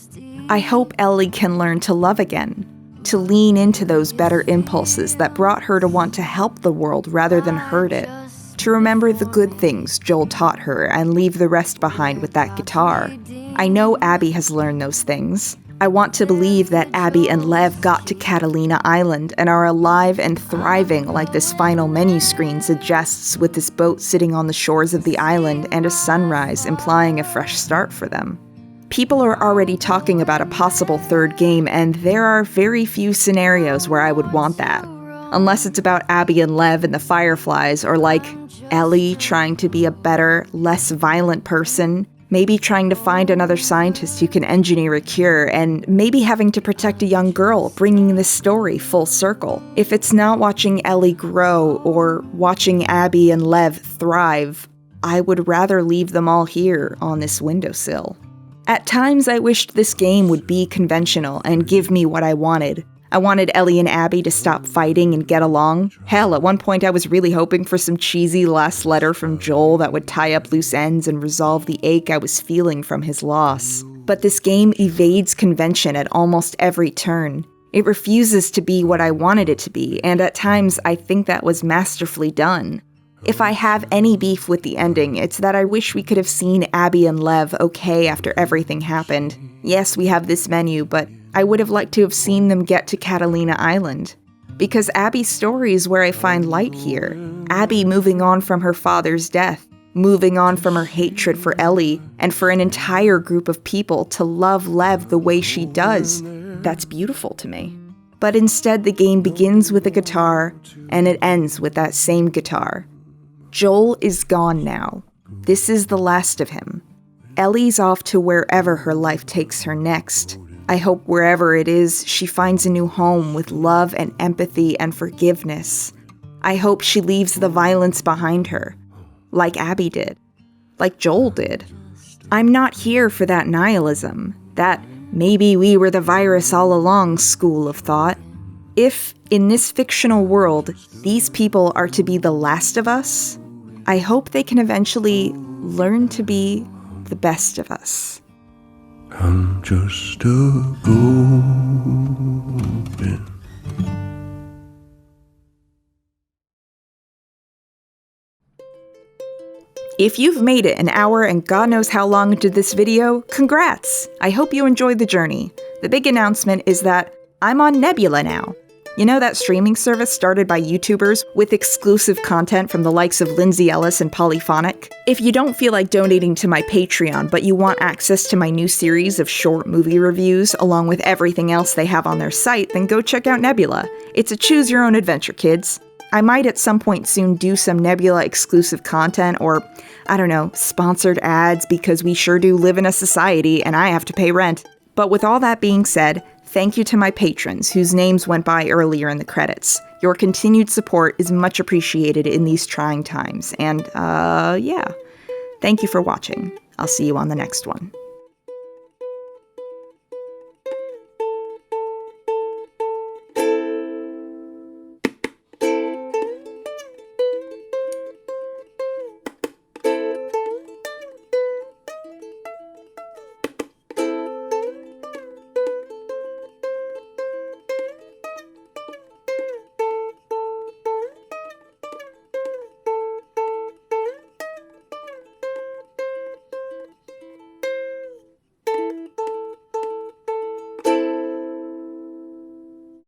I hope Ellie can learn to love again, to lean into those better impulses that brought her to want to help the world rather than hurt it, to remember the good things Joel taught her and leave the rest behind with that guitar. I know Abby has learned those things. I want to believe that Abby and Lev got to Catalina Island and are alive and thriving like this final menu screen suggests, with this boat sitting on the shores of the island and a sunrise implying a fresh start for them. People are already talking about a possible third game, and there are very few scenarios where I would want that. Unless it's about Abby and Lev and the Fireflies, or like Ellie trying to be a better, less violent person, maybe trying to find another scientist who can engineer a cure, and maybe having to protect a young girl, bringing this story full circle. If it's not watching Ellie grow or watching Abby and Lev thrive, I would rather leave them all here on this windowsill. At times I wished this game would be conventional and give me what I wanted. I wanted Ellie and Abby to stop fighting and get along. Hell, at one point I was really hoping for some cheesy last letter from Joel that would tie up loose ends and resolve the ache I was feeling from his loss. But this game evades convention at almost every turn. It refuses to be what I wanted it to be, and at times I think that was masterfully done. If I have any beef with the ending, it's that I wish we could have seen Abby and Lev okay after everything happened. Yes, we have this menu, but I would have liked to have seen them get to Catalina Island. Because Abby's story is where I find light here. Abby moving on from her father's death, moving on from her hatred for Ellie, and for an entire group of people to love Lev the way she does. That's beautiful to me. But instead the game begins with a guitar, and it ends with that same guitar. Joel is gone now. This is the last of him. Ellie's off to wherever her life takes her next. I hope wherever it is, she finds a new home with love and empathy and forgiveness. I hope she leaves the violence behind her, like Abby did, like Joel did. I'm not here for that nihilism, that maybe we were the virus all along school of thought. If, in this fictional world, these people are to be the last of us, I hope they can eventually learn to be the best of us. I'm just a golden. If you've made it an hour and God knows how long into this video, congrats! I hope you enjoyed the journey. The big announcement is that I'm on Nebula now. You know that streaming service started by YouTubers with exclusive content from the likes of Lindsay Ellis and Polyphonic? If you don't feel like donating to my Patreon, but you want access to my new series of short movie reviews along with everything else they have on their site, then go check out Nebula. It's a choose your own adventure, kids. I might at some point soon do some Nebula exclusive content or, I don't know, sponsored ads because we sure do live in a society and I have to pay rent. But with all that being said, thank you to my patrons whose names went by earlier in the credits. Your continued support is much appreciated in these trying times. And, yeah. Thank you for watching. I'll see you on the next one.